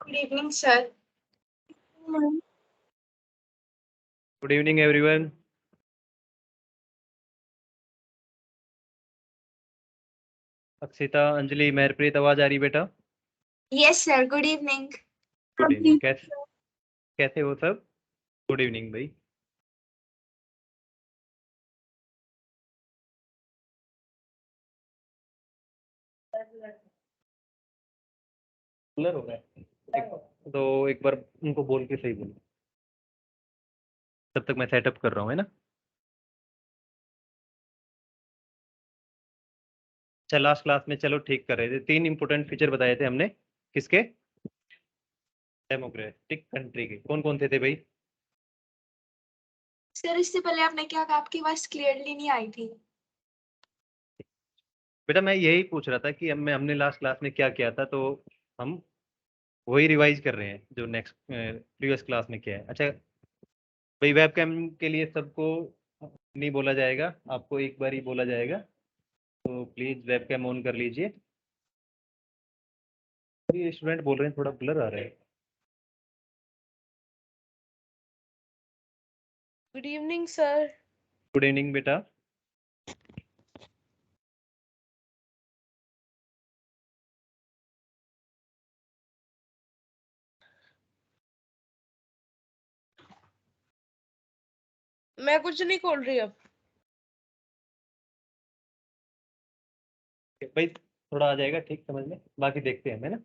Good evening, sir. Good evening, everyone. Akshita, Anjali, महरप्रीत, आवाज आ रही बेटा? Yes, sir. Good evening. Good evening. कैसे हो सब? गुड इवनिंग भाई। क्लियर हो गया? तो एक बार उनको बोल के सही बोलो, तब तक मैं सेटअप कर रहा हूँ, है ना? अच्छा, लास्ट क्लास में चलो ठीक कर रहे थे, 3 इंपोर्टेंट फीचर बताए थे हमने। किसके? डेमोक्रेटिक कंट्री के। कौन कौन थे भाई? सर, इससे पहले आपने क्या कहा? आपकी आवाज क्लियरली नहीं आई थी। बेटा मैं यही पूछ रहा था कि हमने लास्ट क्लास में क्या किया था, तो हम वही रिवाइज कर रहे हैं जो नेक्स्ट प्रीवियस क्लास में किया है। अच्छा भाई, वेबकैम के लिए सबको नहीं बोला जाएगा, आपको एक बार ही बोला जाएगा, तो प्लीज वेबकैम ऑन कर लीजिए। ये स्टूडेंट बोल रहे हैं थोड़ा ब्लर आ रहा है। Good evening sir. Good evening बेटा। मैं कुछ नहीं खोल रही अब। भाई थोड़ा आ जाएगा ठीक समझ में, बाकी देखते हैं, है ना?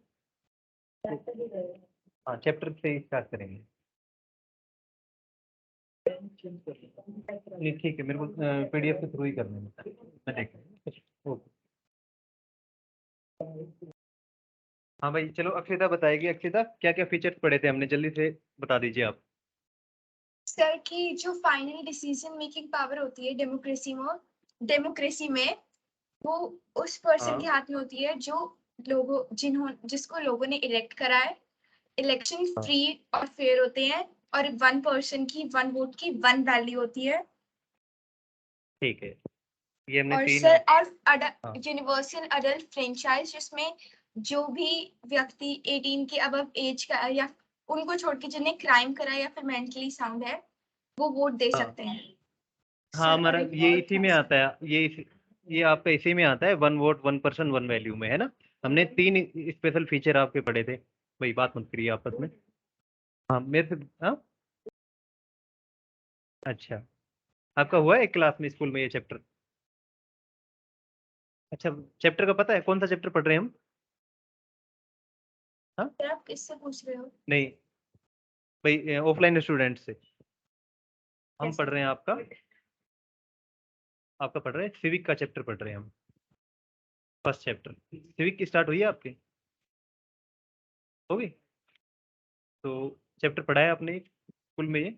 हाँ, चैप्टर से ही स्टार्ट करेंगे। नहीं ठीक है, मेरे को पीडीएफ के थ्रू ही करना है, मैं देख। ओके। हाँ भाई चलो, अक्षिता बताएगी। अक्षिता, क्या क्या फीचर्स पढ़े थे हमने, जल्दी से बता दीजिए आप। सर की जो फाइनल डिसीजन मेकिंग पावर होती है डेमोक्रेसी में वो उस पर्सन के हाँ हाथ में होती है जो जिसको लोगों ने इलेक्ट करा है। इलेक्शन हाँ फ्री और फेयर होते हैं और वन पर्सन की वन वोट की वन वैल्यू होती है। ठीक है, ये हमने और 3। सर और हाँ यूनिवर्सल अडल्ट फ्रेंचाइज, जिसमें जो भी व्यक्ति 18 के अबव एज का है या उनको छोड़ के जिन्हें क्राइम करा है या फिर मेंटली साउंड है, वो वोट दे हाँ सकते हैं। हाँ, सर हमारा और एक ये और इसी में आता है, ये आपका इसी में आता है, 1 वोट 1 पर्सन 1 वैल्यू में, है ना? हमने 3 स्पेशल फीचर आपके पढ़े थे। भाई बात मत करिए आपस में। हाँ मेरे से। हाँ अच्छा, आपका हुआ है एक क्लास में, स्कूल में ये चैप्टर? अच्छा, चैप्टर का पता है कौन सा चैप्टर पढ़ रहे हैं हम? हाँ सर, आप किससे पूछ रहे हो? नहीं भाई, ऑफलाइन स्टूडेंट से हम पढ़ रहे हैं। आपका आपका पढ़ रहे हैं सिविक का चैप्टर पढ़ रहे हैं हम। फर्स्ट चैप्टर सिविक की स्टार्ट हुई है आपकी? होगी। तो चैप्टर पढ़ा है आपने स्कूल में ये?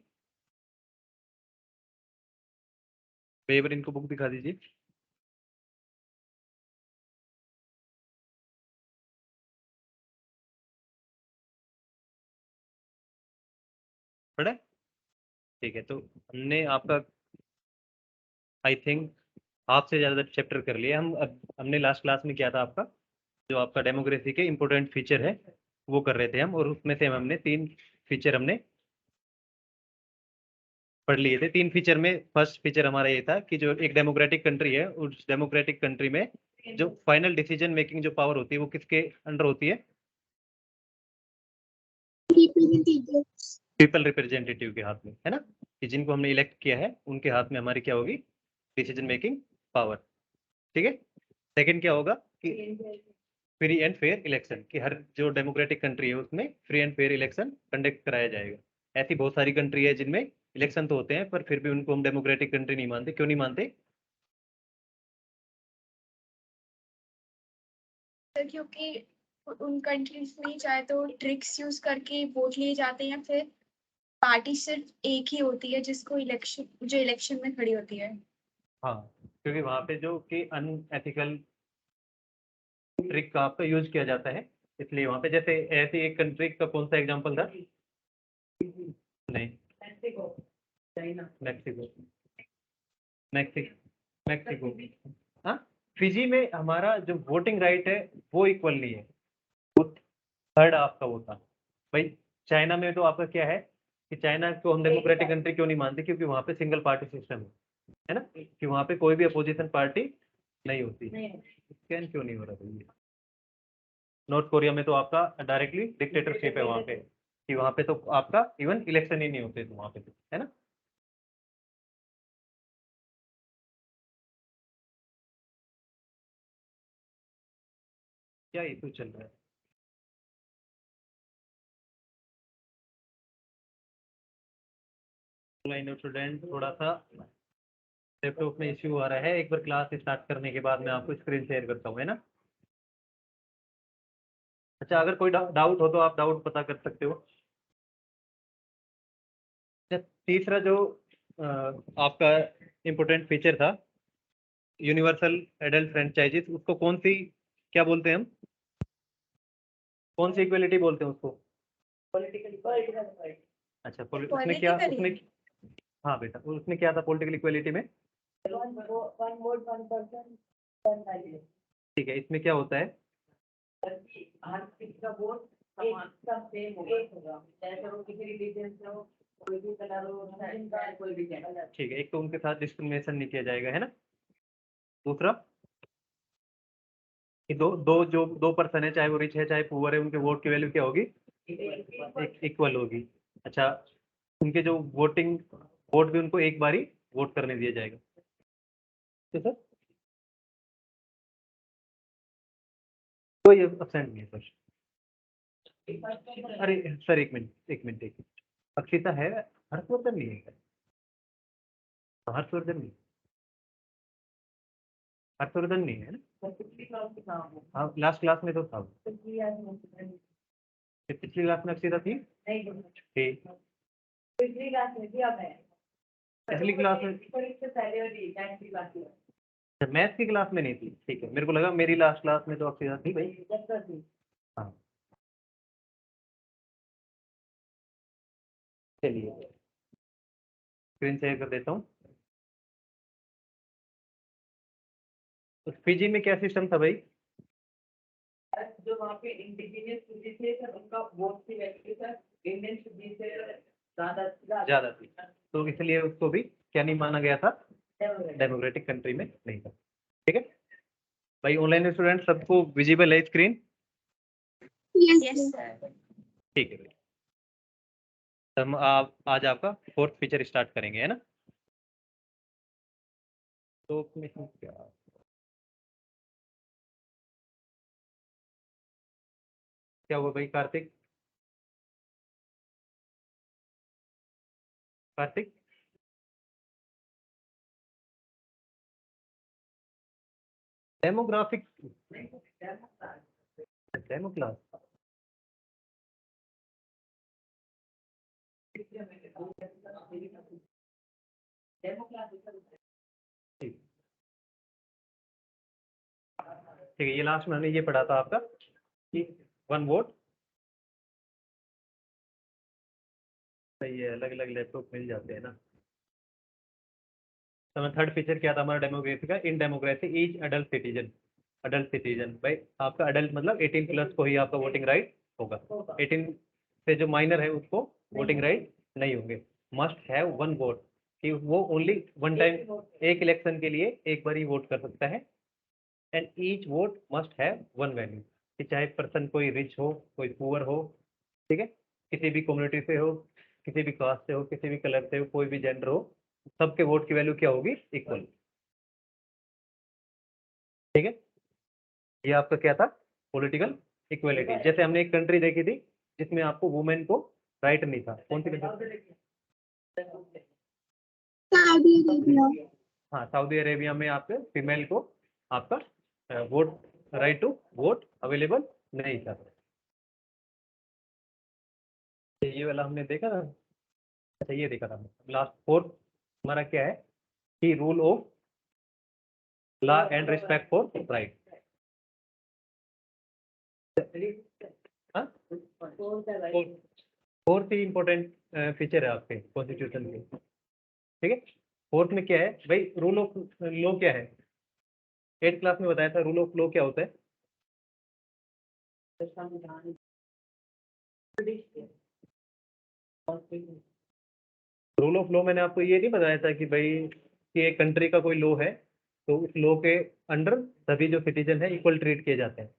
एक बार इनको बुक दिखा दीजिए। पढ़ा है? ठीक है, तो हमने आपका आई थिंक हाफ से ज़्यादा चैप्टर कर लिया हम। अब हमने लास्ट क्लास में किया था आपका, जो आपका डेमोक्रेसी के इम्पोर्टेंट फीचर है वो कर रहे थे हम, और उसमें से हमने 3 फीचर हमने पढ़ लिए थे। 3 फीचर में फर्स्ट फीचर हमारा ये था कि जो एक डेमोक्रेटिक कंट्री है, उस डेमोक्रेटिक कंट्री में जो फाइनल डिसीजन मेकिंग जो पावर होती है वो किसके अंडर होती है? पीपल रिप्रेजेंटेटिव के हाथ में, है ना? कि जिनको हमने इलेक्ट किया है उनके हाथ में हमारी क्या होगी? Decision making power. ठीक है। सेकंड क्या होगा कि फ्री एंड फेयर इलेक्शन, कि हर जो डेमोक्रेटिक कंट्री है उसमें free and fair election conduct कराया जाएगा। ऐसी बहुत सारी कंट्री है जिनमें इलेक्शन तो होते हैं पर फिर भी उनको हम डेमोक्रेटिक कंट्री नहीं मानते। क्यों नहीं मानते? सर क्योंकि उन कंट्रीज में चाहे तो ट्रिक्स यूज करके वोट लिए जाते हैं, फिर पार्टी सिर्फ एक ही होती है जिसको इलेक्शन में खड़ी होती है। हाँ, क्योंकि वहां पे जो कि अनएथिकल ट्रिक का आपका यूज किया जाता है, इसलिए वहां पे जैसे ऐसी एक कंट्री का कौन सा एग्जांपल था? नहीं, मैक्सिको। Mexico Mexico. हाँ, फिजी में हमारा जो वोटिंग राइट है वो इक्वल नहीं है, वो थर्ड आपका वो था। भाई चाइना में तो आपका क्या है कि चाइना को हम डेमोक्रेटिक कंट्री क्यों नहीं मानते, क्योंकि वहाँ पे सिंगल पार्टी सिस्टम है ना, कि वहाँ पे कोई भी अपोजिशन पार्टी नहीं होती। स्कैन क्यों नहीं हो रहा भैया? नॉर्थ कोरिया में तो आपका डायरेक्टली डिक्टेटरशिप है वहाँ पे, कि वहाँ पे तो आपका इवन इलेक्शन ही नहीं होते तो वहाँ पे तो, है ना। क्या इशू चल रहा है? ऑनलाइन स्टूडेंट थोड़ा सा लैपटॉप में इश्यू आ रहा है, एक बार क्लास स्टार्ट करने के बाद मैं आपको स्क्रीन शेयर करता हूँ, है ना। अच्छा, अगर कोई डाउट हो तो आप डाउट पता कर सकते हो। अच्छा, तीसरा जो आपका इम्पोर्टेंट फीचर था यूनिवर्सल एडल्ट फ्रेंचाइजीज, उसको कौन सी क्या बोलते हैं हम, कौन सी इक्वलिटी बोलते हैं उसको? अच्छा, उसमें क्या, उसमें हाँ बेटा, उसमें क्या था पॉलिटिकल इक्वलिटी में? ठीक है, इसमें क्या होता है? ठीक है, एक तो उनके साथ डिस्क्रिमिनेशन नहीं किया जाएगा, है ना। दूसरा कि दो पर्सन है, चाहे वो रिच है चाहे पुअर है, उनके वोट की वैल्यू क्या होगी? इक्वल होगी। अच्छा, उनके जो वोट भी उनको एक बार ही वोट करने दिया जाएगा। तो सर कोई अब्सेंट नहीं है सर। अरे सर एक मिनट एक मिनट एक मिनट, अक्षिता है, हर्षवर्धन नहीं है, हर्षवर्धन नहीं, हर्षवर्धन नहीं है ना। हाँ, लास्ट क्लास में तो था। पिछली क्लास में अक्षिता थी। ठीक, पिछली क्लास में मैथ की क्लास में नहीं थी। ठीक है, मेरे को लगा मेरी लास्ट क्लास में तो अक्षिता थी भाई। हाँ, चलिए स्क्रीन शेयर कर देता हूँ। तो पीजी में क्या सिस्टम था भाई? जो वहाँ पे इंडिजिनियस थे सर, उनका वोट की वैल्यू सर इंडियन सिटीजन से ज्यादा थी, तो इसलिए उसको भी क्या नहीं माना गया था, डेमोक्रेटिक कंट्री में नहीं था। ठीक है भाई, ऑनलाइन स्टूडेंट सबको विजिबल है स्क्रीन? Yes sir. ठीक है भाई, तो हम आप आज आपका फोर्थ फीचर स्टार्ट करेंगे, है ना। तो क्या हुआ भाई? Kartik, Kartik demographic, demo class, ठीक है, ये लास्ट में हमने ये पढ़ा था आपका कि वन वोट, सही है, अलग अलग लैपटॉप मिल जाते हैं ना। तो थर्ड फीचर क्या था हमारा डेमोक्रेसी का? In democracy each adult citizen, adult citizen भाई आपका अडल्ट मतलब 18 प्लस को ही आपका वोटिंग राइट होगा, 18 से जो माइनर है उसको वोटिंग राइट नहीं होंगे। मस्ट हैव वन वोट, कि वो ओनली वन टाइम, एक इलेक्शन के लिए एक बार ही वोट कर सकता है। And each vote must have one value, कि चाहे पर्सन कोई रिच हो कोई पुअर हो, ठीक है, किसी भी कम्युनिटी से हो, किसी भी कास्ट से हो, किसी भी कलर से हो, कोई भी जेंडर हो, सबके वोट की वैल्यू क्या होगी? इक्वल। ठीक है, ये आपका क्या था? Political equality. जैसे हमने एक कंट्री देखी थी जिसमें आपको वुमेन को राइट नहीं था, कौन सी कंट्री? हाँ, सऊदी अरेबिया में आपके फीमेल को आपका vote, right to vote available नहीं था। ये वाला हमने देखा था। अच्छा, ये देखा था लास्ट फोर्थ हमारा क्या है कि rule of law and respect for right. Fourth he important feature है आपके कॉन्स्टिट्यूशन के। ठीक है, फोर्थ में क्या है भाई? रूल ऑफ लॉ क्या है? 8th क्लास में बताया था रूल ऑफ लॉ क्या होता है। रूल ऑफ लॉ मैंने आपको ये नहीं बताया था कि भाई कि एक कंट्री का कोई लॉ है तो उस लॉ के अंडर सभी जो सिटीजन है इक्वल ट्रीट किए जाते हैं,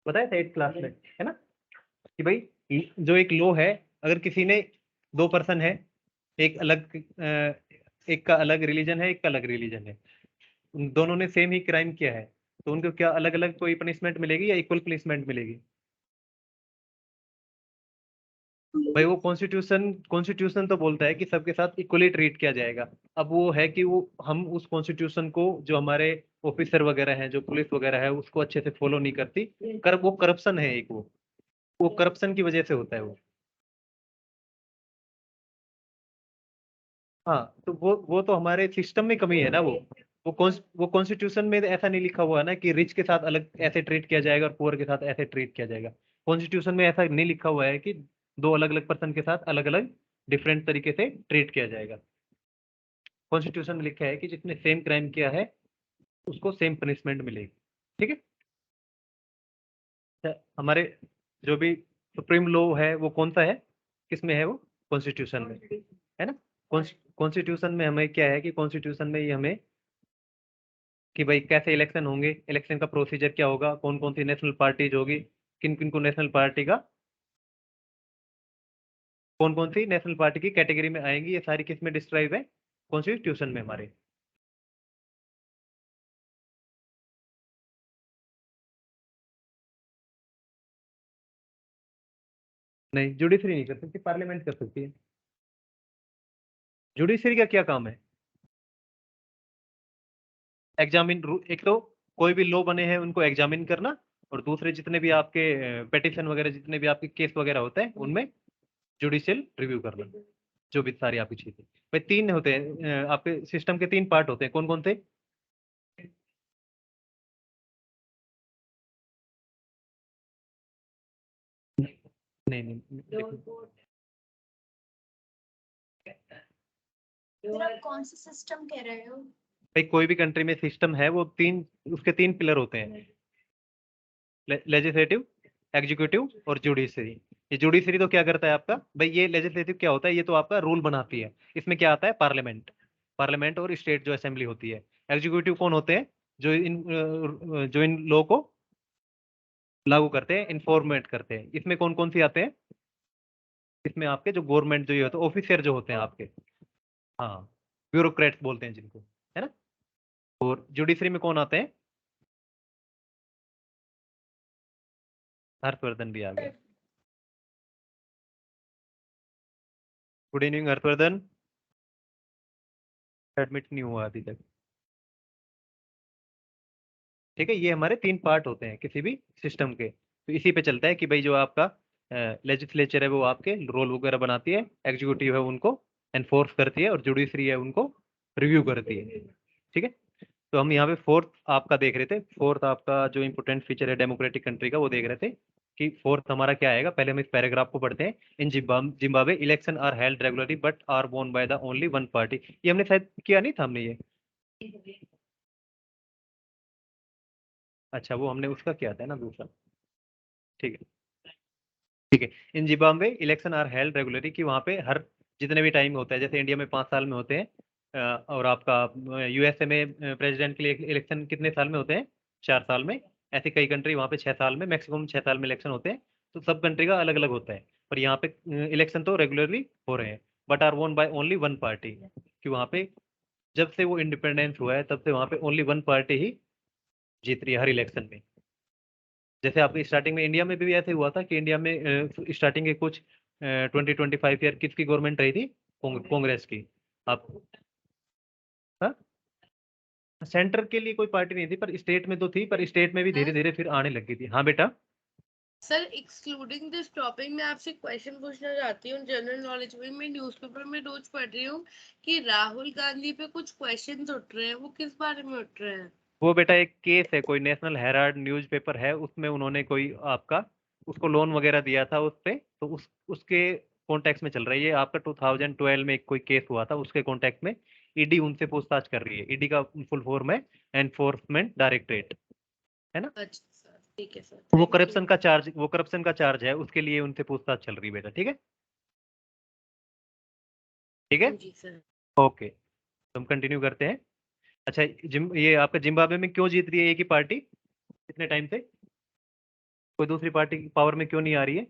बताया था 8th क्लास में, है ना, कि भाई जो एक लॉ है, अगर किसी ने 2 पर्सन है, एक अलग एक का अलग रिलीजन है, एक का अलग रिलीजन है, उन दोनों ने सेम ही क्राइम किया है, तो उनको क्या अलग अलग कोई पनिशमेंट मिलेगी या इक्वल पनिशमेंट मिलेगी? भाई वो कॉन्स्टिट्यूशन तो बोलता है कि सबके साथ इक्वली ट्रीट किया जाएगा। अब वो है कि वो हम उस कॉन्स्टिट्यूशन को जो हमारे ऑफिसर वगैरह हैं, जो पुलिस वगैरह है, उसको अच्छे से फॉलो नहीं करती, वो करप्शन है एक, वो करप्शन की वजह से होता है वो। हाँ, तो वो तो हमारे सिस्टम में कमी है ना, वो कॉन्स्टिट्यूशन में ऐसा नहीं लिखा हुआ है ना कि रिच के साथ अलग ऐसे ट्रीट किया जाएगा और पुअर के साथ ऐसे ट्रीट किया जाएगा। कॉन्स्टिट्यूशन में ऐसा नहीं लिखा हुआ है कि 2 अलग अलग पर्सन के साथ अलग अलग डिफरेंट तरीके से ट्रीट किया जाएगा। कॉन्स्टिट्यूशन में लिखा है कि जिसने सेम क्राइम किया है उसको सेम पनिशमेंट मिलेगी, ठीक है। हमारे जो भी सुप्रीम लॉ है वो कौन सा है, किसमें है वो? कॉन्स्टिट्यूशन में, है ना। कॉन्स्टिट्यूशन में हमें क्या है कि कॉन्स्टिट्यूशन में ये हमें कि भाई कैसे इलेक्शन होंगे, इलेक्शन का प्रोसीजर क्या होगा, कौन कौन सी नेशनल पार्टीज होगी, किन किन को नेशनल पार्टी का कौन कौन सी नेशनल पार्टी की कैटेगरी में आएंगी, ये सारी किस में डिस्क्राइब है? कॉन्स्टिट्यूशन में हमारे। नहीं, जुडिशरी नहीं कर सकती, पार्लियामेंट कर सकती है। जुडिशरी का क्या काम है? एग्जामिन, एक तो कोई भी लॉ बने हैं उनको एग्जामिन करना, और दूसरे जितने भी आपके पेटिशन वगैरह, जितने भी आपके केस वगैरह होते हैं उनमें जुडिशियल रिव्यू करना, जो भी सारी आपकी चीजें। भाई 3 होते हैं आपके सिस्टम के, 3 पार्ट होते हैं, कौन कौन से? नहीं नहीं, फिर आप कौन सा सिस्टम कह रहे हो? भाई कोई भी कंट्री में सिस्टम है वो 3, उसके 3 पिलर होते हैं, लेजिस्लेटिव, एग्जीक्यूटिव और जुडिशरी। ये जुडिशरी तो क्या करता है आपका, भाई ये लेजिस्लेटिव क्या होता है, ये तो आपका रूल बनाती है, इसमें क्या आता है? पार्लियामेंट, पार्लियामेंट और स्टेट जो असेंबली होती है। एग्जीक्यूटिव कौन होते हैं? जो इन लॉ को लागू करते हैं, इन्फॉर्मेट करते हैं। इसमें कौन कौन सी आते हैं? इसमें आपके जो गवर्नमेंट जो ये होते हैं, ऑफिसर जो होते हैं आपके, हाँ, ब्यूरोक्रेट्स बोलते हैं जिनको, है ना। और जुडिशरी में कौन आते हैं? हर्षवर्धन भी आ गया। गुड इवनिंग हर्षवर्धन, एडमिट नहीं हुआ अभी तक। ठीक है, ये हमारे 3 पार्ट होते हैं किसी भी सिस्टम के, तो इसी पे चलता है कि भाई जो आपका लेजिस्लेचर है वो आपके रोल वगैरह बनाती है, एग्जीक्यूटिव है उनको एनफोर्स करती है, और जुडिशरी है उनको रिव्यू करती है, ठीक है। तो हम यहाँ पे 4th आपका देख रहे थे, 4th आपका जो इंपोर्टेंट फीचर है डेमोक्रेटिक कंट्री का वो देख रहे थे कि 4th हमारा क्या आएगा। पहले हम इस पैराग्राफ को पढ़ते हैं। In Zimbabwe election are held regularly but are won by the only one party. ये हमने शायद किया नहीं था हमने ये, अच्छा वो हमने उसका किया था ना दूसरा, ठीक है ठीक है। In Zimbabwe election are held regularly, कि वहाँ पे हर जितने भी टाइम होता है, जैसे इंडिया में 5 साल में होते हैं, और आपका यूएसए में प्रेसिडेंट के लिए इलेक्शन कितने साल में होते हैं? 4 साल में। ऐसे कई कंट्री वहाँ पे 6 साल में, मैक्सिमम 6 साल में इलेक्शन होते हैं। तो सब कंट्री का अलग अलग होता है, पर यहाँ पे इलेक्शन तो रेगुलरली हो रहे हैं, but are won by only one party, कि वहाँ पे जब से वो इंडिपेंडेंस हुआ है तब से वहाँ पे ओनली वन पार्टी ही जीत रही है हर इलेक्शन में। जैसे आपके स्टार्टिंग में इंडिया में भी ऐसे हुआ था कि इंडिया में स्टार्टिंग के कुछ 20-25 ईयर किसकी गवर्नमेंट रही थी? कांग्रेस की। आप, हाँ, सेंटर के लिए कोई पार्टी नहीं थी, पर स्टेट में तो थी, पर स्टेट में भी धीरे धीरे फिर आने लगी थी। हाँ बेटा। सर एक्सक्लूडिंग दिस टॉपिक मैं आपसे क्वेश्चन पूछना चाहती हूँ जनरल नॉलेज में। मैं न्यूज़पेपर में रोज पढ़ रही हूँ कि राहुल गांधी पे कुछ क्वेश्चन उठ रहे हैं, वो किस बारे में उठ रहे हैं? वो बेटा एक केस है, कोई नेशनल हेराल्ड न्यूज़पेपर है, उसमें उन्होंने कोई आपका उसको लोन वगैरह दिया था उस पे, तो उसके कॉन्टेक्स्ट में चल रही है। ये आपका 2012 में एक कोई केस हुआ था, उसके कॉन्टेक्स्ट में ईडी उनसे पूछताछ कर रही है। ईडी का फुल फॉर्म है एनफोर्समेंट डायरेक्टरेट, है ना। अच्छा सर। ठीक है सर। वो Thank you. करप्शन का चार्ज है, उसके लिए उनसे पूछताछ चल रही है बेटा। ठीक है, ठीक है, हाँ जी सर। ओके, तो हम कंटिन्यू करते हैं। अच्छा, ये आपका जिम्बाब्वे में क्यों जीत रही है एक ही पार्टी इतने टाइम से? कोई दूसरी पार्टी पावर में क्यों नहीं आ रही है?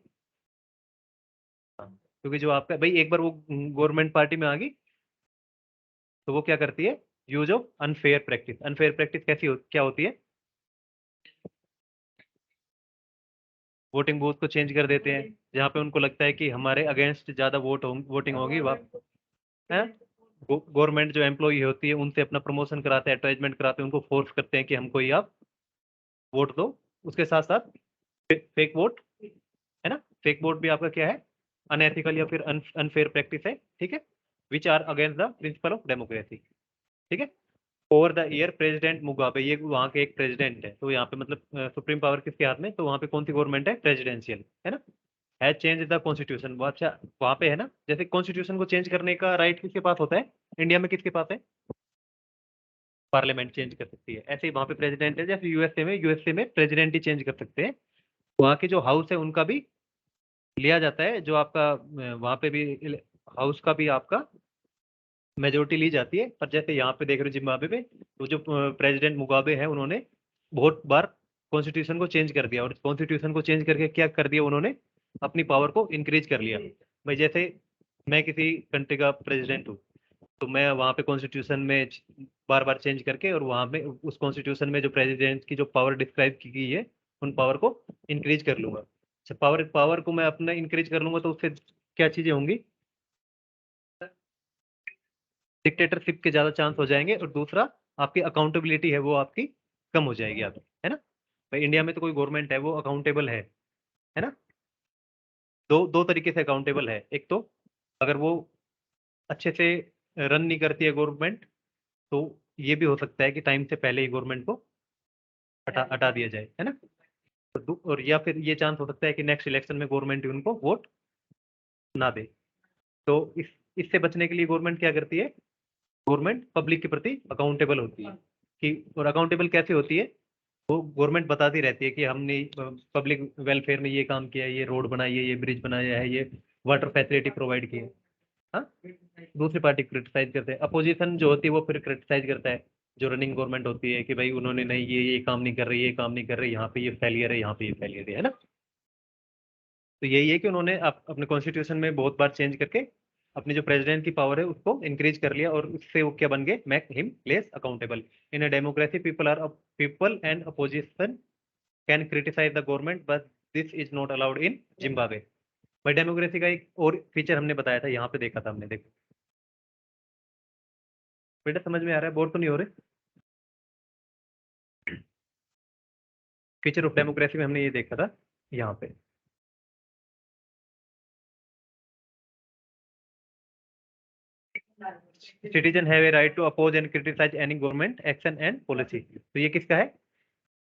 हाँ, क्योंकि जो आपका भाई एक बार वो गवर्नमेंट पार्टी में आ गई तो वो क्या करती है, use of unfair practice. Unfair practice क्या होती है? वोटिंग बूथ को चेंज कर देते हैं, जहाँ पे उनको लगता है कि हमारे अगेंस्ट ज्यादा वोटिंग होगी। गवर्नमेंट जो एम्प्लॉई होती है उनसे अपना प्रमोशन कराते हैं, एडवर्टाइजमेंट कराते हैं, उनको फोर्स करते हैं कि हमको ही आप वोट दो। उसके साथ साथ फेक वोट, है ना, फेक वोट भी आपका क्या है, अनएथिकल या फिर अनफेयर प्रैक्टिस है। ठीक है, which are against the principle of democracy. ठीक है, over the year president Mugabe, ये वहाँ के एक प्रेसिडेंट है, तो यहाँ पे मतलब सुप्रीम पावर किसके हाथ में? तो वहाँ पे कौन सी गवर्नमेंट है? प्रेसिडेंशियल, है ना। हैज चेंज द कॉन्स्टिट्यूशन, वो अच्छा वहाँ पे है ना, जैसे कॉन्स्टिट्यूशन को चेंज करने का राइट किसके पास होता है? इंडिया में किसके पास है? पार्लियामेंट चेंज कर सकती है। ऐसे ही वहाँ पे प्रेसिडेंट है, जैसे यूएसए में प्रेसिडेंट ही चेंज कर सकते हैं। वहाँ की जो हाउस है उनका भी लिया जाता है, जो आपका वहाँ पे भी हाउस का भी आपका मेजोरिटी ली जाती है। पर जैसे यहाँ पे देख रहे हो जिम्बाब्वे में, तो जो प्रेसिडेंट मुगाबे है उन्होंने बहुत बार कॉन्स्टिट्यूशन को चेंज कर दिया, और कॉन्स्टिट्यूशन को चेंज करके क्या कर दिया उन्होंने, अपनी पावर को इंक्रीज कर लिया। भाई जैसे मैं किसी कंट्री का प्रेसिडेंट हूँ, तो मैं वहाँ पे कॉन्स्टिट्यूशन में बार बार चेंज करके, और वहाँ पे उस कॉन्स्टिट्यूशन में जो प्रेसिडेंट की जो पावर डिस्क्राइब की गई है उन पावर को इंक्रीज कर लूंगा। अच्छा, पावर पावर को मैं अपना इंक्रीज कर लूंगा तो उससे क्या चीजें होंगी? डिक्टेटरशिप के ज्यादा चांस हो जाएंगे, और दूसरा आपकी अकाउंटेबिलिटी है वो आपकी कम हो जाएगी आपकी, है ना। भाई इंडिया में तो कोई गवर्नमेंट है वो अकाउंटेबल है ना। दो तरीके से अकाउंटेबल है। एक तो अगर वो अच्छे से रन नहीं करती है गवर्नमेंट, तो ये भी हो सकता है कि टाइम से पहले ही गवर्नमेंट को हटा हटा दिया जाए, है ना। और या फिर ये चांस हो सकता है कि नेक्स्ट इलेक्शन में गवर्नमेंट उनको वोट ना दे। तो इससे बचने के लिए गवर्नमेंट क्या करती है? गवर्नमेंट पब्लिक के प्रति अकाउंटेबल होती है। कि और अकाउंटेबल कैसे होती है? वो गवर्नमेंट बताती रहती है कि हमने पब्लिक वेलफेयर में ये काम किया है, ये रोड बनाई है, ये ब्रिज बनाया है, ये वाटर फैसिलिटी प्रोवाइड की है। हाँ, दूसरी पार्टी क्रिटिसाइज करते हैं, अपोजिशन जो होती है वो फिर क्रिटिसाइज करता है जो रनिंग गवर्नमेंट होती है, कि भाई उन्होंने नहीं, ये काम नहीं कर रही, ये काम नहीं कर रही, यहाँ पे ये फेलियर है, यहाँ पे ये फेलियर है ना। तो यही है कि उन्होंने अपने कॉन्स्टिट्यूशन में बहुत बार चेंज करके अपनी जो प्रेसिडेंट की पावर है उसको इंक्रीज कर लिया, और उससे वो क्या बन गए? Make him less accountable. In a democracy people and opposition can criticise the government, but this is not allowed in Zimbabwe. भाई डेमोक्रेसी का एक और फीचर हमने बताया था, यहाँ पे देखा था हमने, देखो बेटा समझ में आ रहा है? बोर तो नहीं हो रहे? फीचर ऑफ डेमोक्रेसी में हमने ये देखा था यहाँ पे। Citizen have a right to oppose and criticise any government action and policy. तो ये किसका है?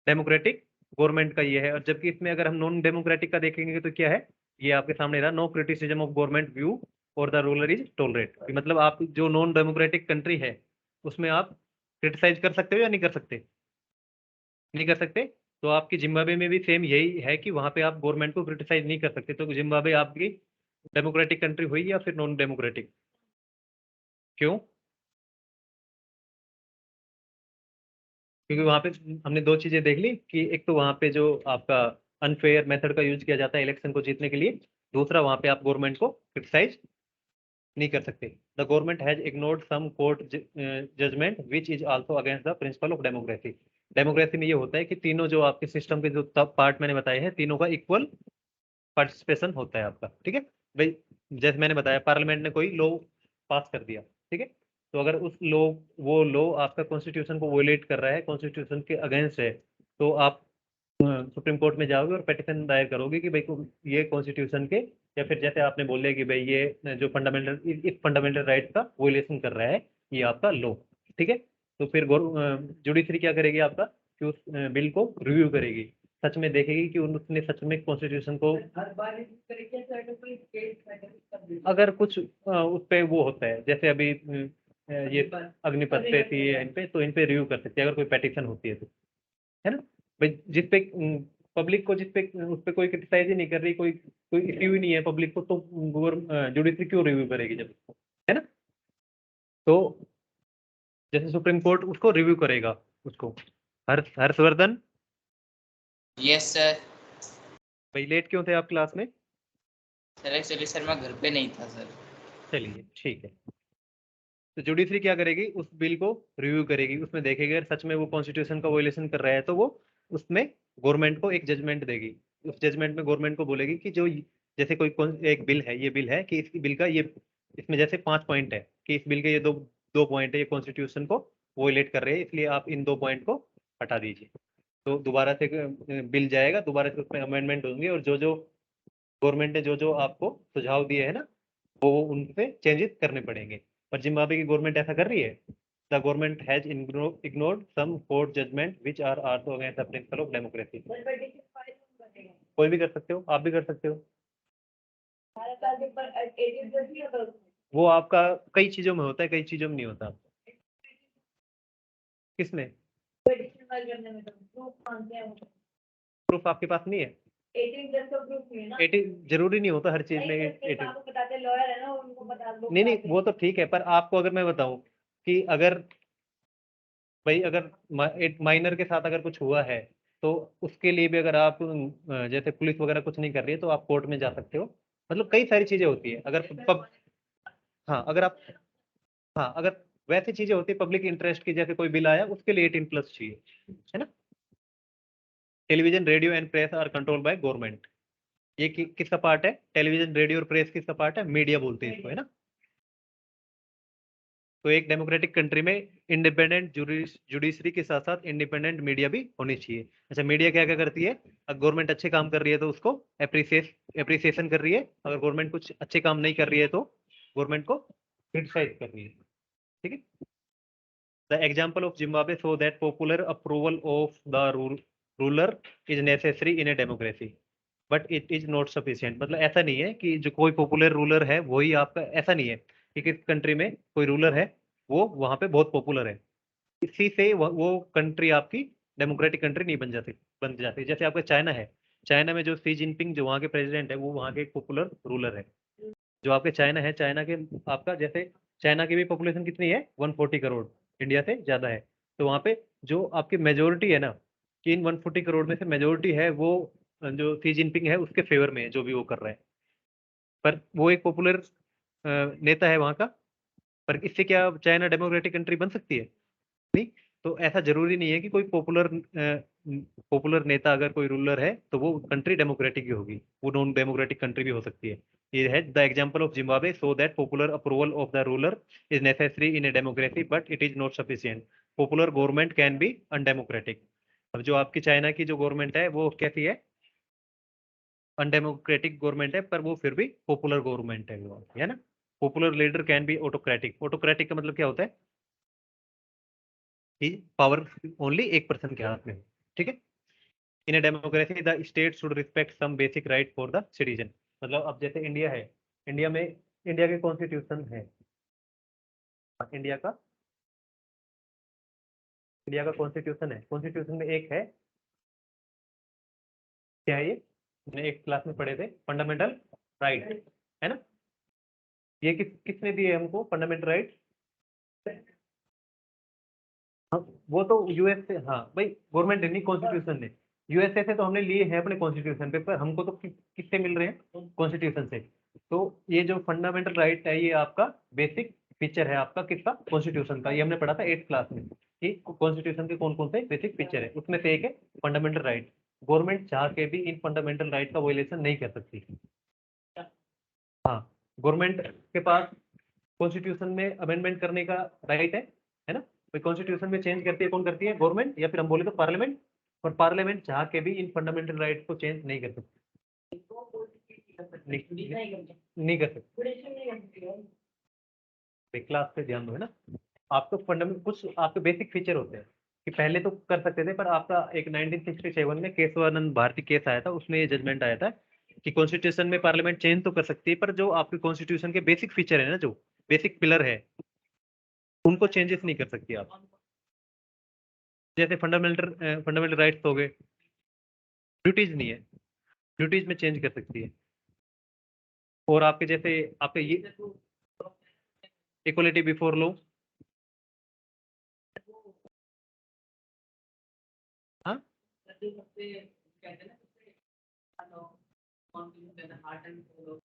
डेमोक्रेटिक गवर्नमेंट का ये है। और जबकि इसमें अगर हम नॉन डेमोक्रेटिक का देखेंगे तो क्या है? ये आपके सामने रहा, no criticism of government view और द रूलर इज टॉलरेट। मतलब आप जो नॉन डेमोक्रेटिक कंट्री है उसमें आप क्रिटिसाइज कर सकते हो या नहीं कर सकते? नहीं कर सकते। तो आपकी जिम्बाब्वे में भी सेम यही है कि वहां पे आप गवर्नमेंट को क्रिटिसाइज नहीं कर सकते। तो जिम्बाब्वे आपकी डेमोक्रेटिक कंट्री हुई या फिर नॉन डेमोक्रेटिक? क्यों? क्योंकि वहां पे हमने दो चीजें देख ली, कि एक तो वहां पे जो आपका अनफेयर मेथड का यूज किया जाता है इलेक्शन को जीतने के लिए, दूसरा वहां पे आप गवर्नमेंट को क्रिटिसाइज नहीं कर सकते। The government has ignored some court judgement which is also against the principle of democracy. Democracy में ये होता है कि तीनों जो आपके सिस्टम के जो पार्ट मैंने बताए हैं, तीनों का इक्वल पार्टिसिपेशन होता है आपका। ठीक है भाई, जैसे मैंने बताया पार्लियामेंट ने कोई लॉ पास कर दिया, ठीक है, तो अगर उस लॉ वो लॉ आपका कॉन्स्टिट्यूशन को वोलेट कर रहा है, कॉन्स्टिट्यूशन के अगेंस्ट है, तो आप सुप्रीम कोर्ट में जाओगे और पिटीशन दायर करोगे कि भाई ये कॉन्स्टिट्यूशन के, या फिर जैसे आपने बोले कि भाई ये जो फंडामेंटल इस फंडामेंटल राइट का वोलेशन कर रहा है ये आपका लॉ। ठीक है, तो फिर जुडिशरी क्या करेगी आपका, कि उस बिल को रिव्यू करेगी, सच में देखेगी कि उसने सच में कॉन्स्टिट्यूशन को, अगर कुछ उस पे वो होता है, जैसे अभी ये अग्निपथ पे थी इन पे, तो इन पे रिव्यू कर सकते हैं अगर कोई पेटिशन होती है तो, है ना। भाई जिस पे पब्लिक को जिस पे उस पे कोई क्रिटिसाइज ही नहीं कर रही, कोई कोई इश्यू ही नहीं है पब्लिक को, तो जुडिशरी क्यों रिव्यू करेगी जब, है ना? तो जैसे सुप्रीम कोर्ट उसको रिव्यू करेगा उसको। Harshvardhan yes sir. भाई लेट क्यों थे आप क्लास में? सर एक्चुअली सर मैं घर पे नहीं था सर। चलिए ठीक है। तो जुडिशरी क्या करेगी, उस बिल को रिव्यू करेगी, उसमें देखेगी अगर सच में वो कॉन्स्टिट्यूशन का वोलेशन कर रहा है तो वो उसमें गवर्नमेंट को एक जजमेंट देगी। उस जजमेंट में गवर्नमेंट को बोलेगी कि जो जैसे कोई एक बिल है, ये बिल है कि इस बिल का ये इसमें जैसे 5 पॉइंट है कि इस बिल के ये दो दो पॉइंट है, ये कॉन्स्टिट्यूशन को वोलेट कर रहे हैं, इसलिए आप इन 2 पॉइंट को हटा दीजिए। तो दोबारा से बिल जाएगा, दोबारा से उसमें अमेंडमेंट होंगे, और जो जो गवर्नमेंट ने जो जो आपको सुझाव दिए है ना, वो उनसे चेंजेस करने पड़ेंगे। पर जिम्बाब्वे की गवर्नमेंट ऐसा कर रही है? The government has ignored some court judgement which are also against the principle of democracy. कोई भी कर सकते हो, आप भी कर सकते हो। वो आपका कई चीजों में होता है, कई चीजों में नहीं होता। किसमें प्रूफ आपके पास नहीं है? 18 जरूरी नहीं होता हर चीज में 18। नहीं नहीं, वो तो ठीक है, पर आपको अगर मैं बताऊं कि अगर भाई अगर एक माइनर के साथ अगर कुछ हुआ है, तो उसके लिए भी अगर आप जैसे पुलिस वगैरह कुछ नहीं कर रही है तो आप कोर्ट में जा सकते हो। मतलब कई सारी चीजें होती है। अगर हाँ अगर आप हाँ अगर वैसी चीजें होती है पब्लिक इंटरेस्ट की, जैसे कोई बिल आया उसके लिए 18+ चाहिए, है ना? Television, radio and press are control by government. ये किसका पार्ट है? टेलीविजन, रेडियो और प्रेस किसका पार्ट है? मीडिया बोलते हैं इसको, है ना? तो एक डेमोक्रेटिक कंट्री में इंडिपेंडेंट जुडिशरी के साथ साथ इंडिपेंडेंट मीडिया भी होनी चाहिए। अच्छा, मीडिया क्या क्या करती है? अगर गवर्नमेंट अच्छे काम कर रही है तो उसको एप्रिसिएशन कर रही है, अगर गवर्नमेंट कुछ अच्छे काम नहीं कर रही है तो गवर्नमेंट को क्रिटिसाइज कर रही है। ठीक है। The example of Zimbabwe show that popular approval of the ruler is necessary in a democracy but it is not sufficient. मतलब ऐसा नहीं है कि जो कोई पॉपुलर रूलर है वही आपका, ऐसा नहीं है कि किस कंट्री में कोई रूलर है वो वहां पे बहुत पॉपुलर है, इसी से वो कंट्री आपकी डेमोक्रेटिक कंट्री नहीं बन जाती। जैसे आपका चाइना है, चाइना में जो सी जिनपिंग जो वहाँ के प्रेसिडेंट है वो वहाँ के एक पॉपुलर रूलर है। जो आपके चाइना है, चाइना के आपका जैसे चाइना की भी पॉपुलेशन कितनी है? 140 करोड़, इंडिया से ज्यादा है। तो वहाँ पे जो आपकी मेजोरिटी है ना, कि इन 140 करोड़ में से मेजोरिटी है वो जो सी जिनपिंग है उसके फेवर में है जो भी वो कर रहा है। पर वो एक पॉपुलर नेता है वहाँ का, पर इससे क्या चाइना डेमोक्रेटिक कंट्री बन सकती है? नहीं। तो ऐसा जरूरी नहीं है कि कोई पॉपुलर नेता अगर कोई रूलर है तो वो कंट्री डेमोक्रेटिक ही होगी, वो नॉन डेमोक्रेटिक कंट्री भी हो सकती है। ये है the example of Zimbabwe so that popular approval of the ruler is necessary in a democracy but it is not sufficient. Popular government can be undemocratic. अब जो आपकी चाइना की जो गवर्नमेंट है वो कैसी है? अनडेमोक्रेटिक गवर्नमेंट है, पर वो फिर भी पॉपुलर गवर्नमेंट है ना? Popular leader can be autocratic. Autocratic का मतलब क्या होता है? कि पावर ओनली एक पर्सन के हाथ में हो। ठीक है। In a democracy the state should respect some basic right for the citizen. मतलब अब जैसे इंडिया है, इंडिया में इंडिया के कॉन्स्टिट्यूशन है, इंडिया का कॉन्स्टिट्यूशन है, कॉन्स्टिट्यूशन में एक है, क्या है ये? हमने एक क्लास में पढ़े थे, फंडामेंटल राइट, है ना? ये किसने दिए हमको फंडामेंटल राइट? हाँ, वो तो यूएस से, हाँ भाई गवर्नमेंट ने नहीं, कॉन्स्टिट्यूशन ने। यूएसए से तो हमने लिए हैं अपने कॉन्स्टिट्यूशन पे, पर हमको तो किससे मिल रहे हैं? कॉन्स्टिट्यूशन से। तो ये जो फंडामेंटल राइट है ये आपका बेसिक फीचर है आपका किसका? कॉन्स्टिट्यूशन का। ये हमने पढ़ा था 8th क्लास में कि कॉन्स्टिट्यूशन के कौन कौन से बेसिक फीचर है, उसमें से एक है फंडामेंटल राइट। गवर्नमेंट चाह के भी इन फंडामेंटल राइट का वायलेशन नहीं कर सकती। हाँ, गवर्नमेंट के पास कॉन्स्टिट्यूशन में अमेंडमेंट करने का राइट है ना? कोई कॉन्स्टिट्यूशन में चेंज करती है, कौन करती है? गवर्नमेंट, या फिर हम बोले तो पार्लियामेंट। और पार्लियामेंट चाह के भी इन फंडामेंटल राइट को चेंज नहीं कर सकती। नहीं कर सकते। क्लास पे ध्यान दो, है ना? आपको फंडामेंटल कुछ आपके बेसिक फीचर होते हैं कि पहले तो कर सकते थे, पर आपका एक 1967 में केशवानंद भारती केस आया था, उसमें ये जजमेंट आया था कि कॉन्स्टिट्यूशन में पार्लियामेंट चेंज तो कर सकती है, पर जो आपके कॉन्स्टिट्यूशन के बेसिक फीचर है ना, जो बेसिक पिलर है, उनको चेंजेस नहीं कर सकती आप। जैसे फंडामेंटल राइट्स हो गए, ड्यूटीज नहीं है, ड्यूटीज में चेंज कर सकती है। और आपके जैसे आपके ये इक्वलिटी बिफोर लॉ, हाँ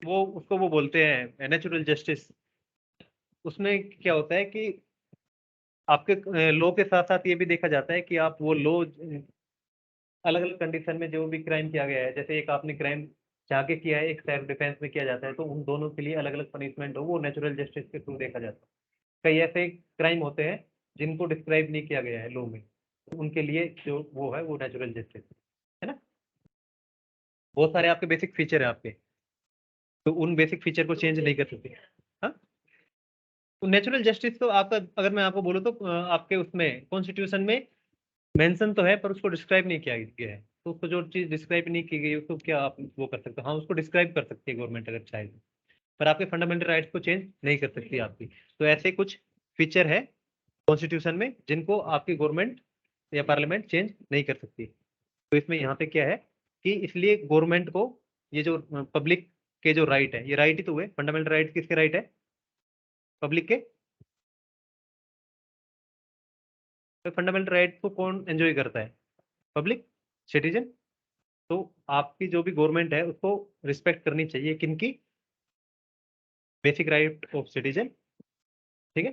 वो उसको वो बोलते हैं नेचुरल जस्टिस। उसमें क्या होता है कि आपके लॉ के साथ साथ ये भी देखा जाता है कि आप वो लॉ अलग अलग कंडीशन में जो भी क्राइम किया गया है, जैसे एक आपने क्राइम चाह के किया है, एक सेल्फ डिफेंस में किया जाता है, तो उन दोनों के लिए अलग अलग पनिशमेंट हो, वो नेचुरल जस्टिस के थ्रू देखा जाता है। कई ऐसे क्राइम होते हैं जिनको डिस्क्राइब नहीं किया गया है लॉ में, तो उनके लिए जो वो है वो नेचुरल जस्टिस है ना। बहुत सारे आपके बेसिक फीचर है आपके, तो उन बेसिक फीचर को चेंज नहीं कर सकते। हाँ, तो नेचुरल जस्टिस तो आपका, अगर मैं आपको बोलूँ तो आपके उसमें कॉन्स्टिट्यूशन में मेंशन तो है, पर उसको डिस्क्राइब नहीं किया गया है। तो उसको जो चीज डिस्क्राइब नहीं की गई उसको क्या आप वो कर सकते हो? हाँ, उसको डिस्क्राइब कर सकती है गवर्नमेंट अगर चाहे तो, पर आपके फंडामेंटल राइट्स को चेंज नहीं कर सकती आपकी। तो ऐसे कुछ फीचर है कॉन्स्टिट्यूशन में जिनको आपकी गवर्नमेंट या पार्लियामेंट चेंज नहीं कर सकती। तो इसमें यहाँ पे क्या है कि इसलिए गवर्नमेंट को ये जो पब्लिक के जो राइट है, ये राइट ही तो हुए, फंडामेंटल राइट किसके राइट है? पब्लिक के। तो फंडामेंटल राइट को कौन एंजॉय करता है? Public, citizen. तो आपकी जो भी गवर्नमेंट है उसको रिस्पेक्ट करनी चाहिए किनकी? बेसिक राइट ऑफ सिटीजन, ठीक है।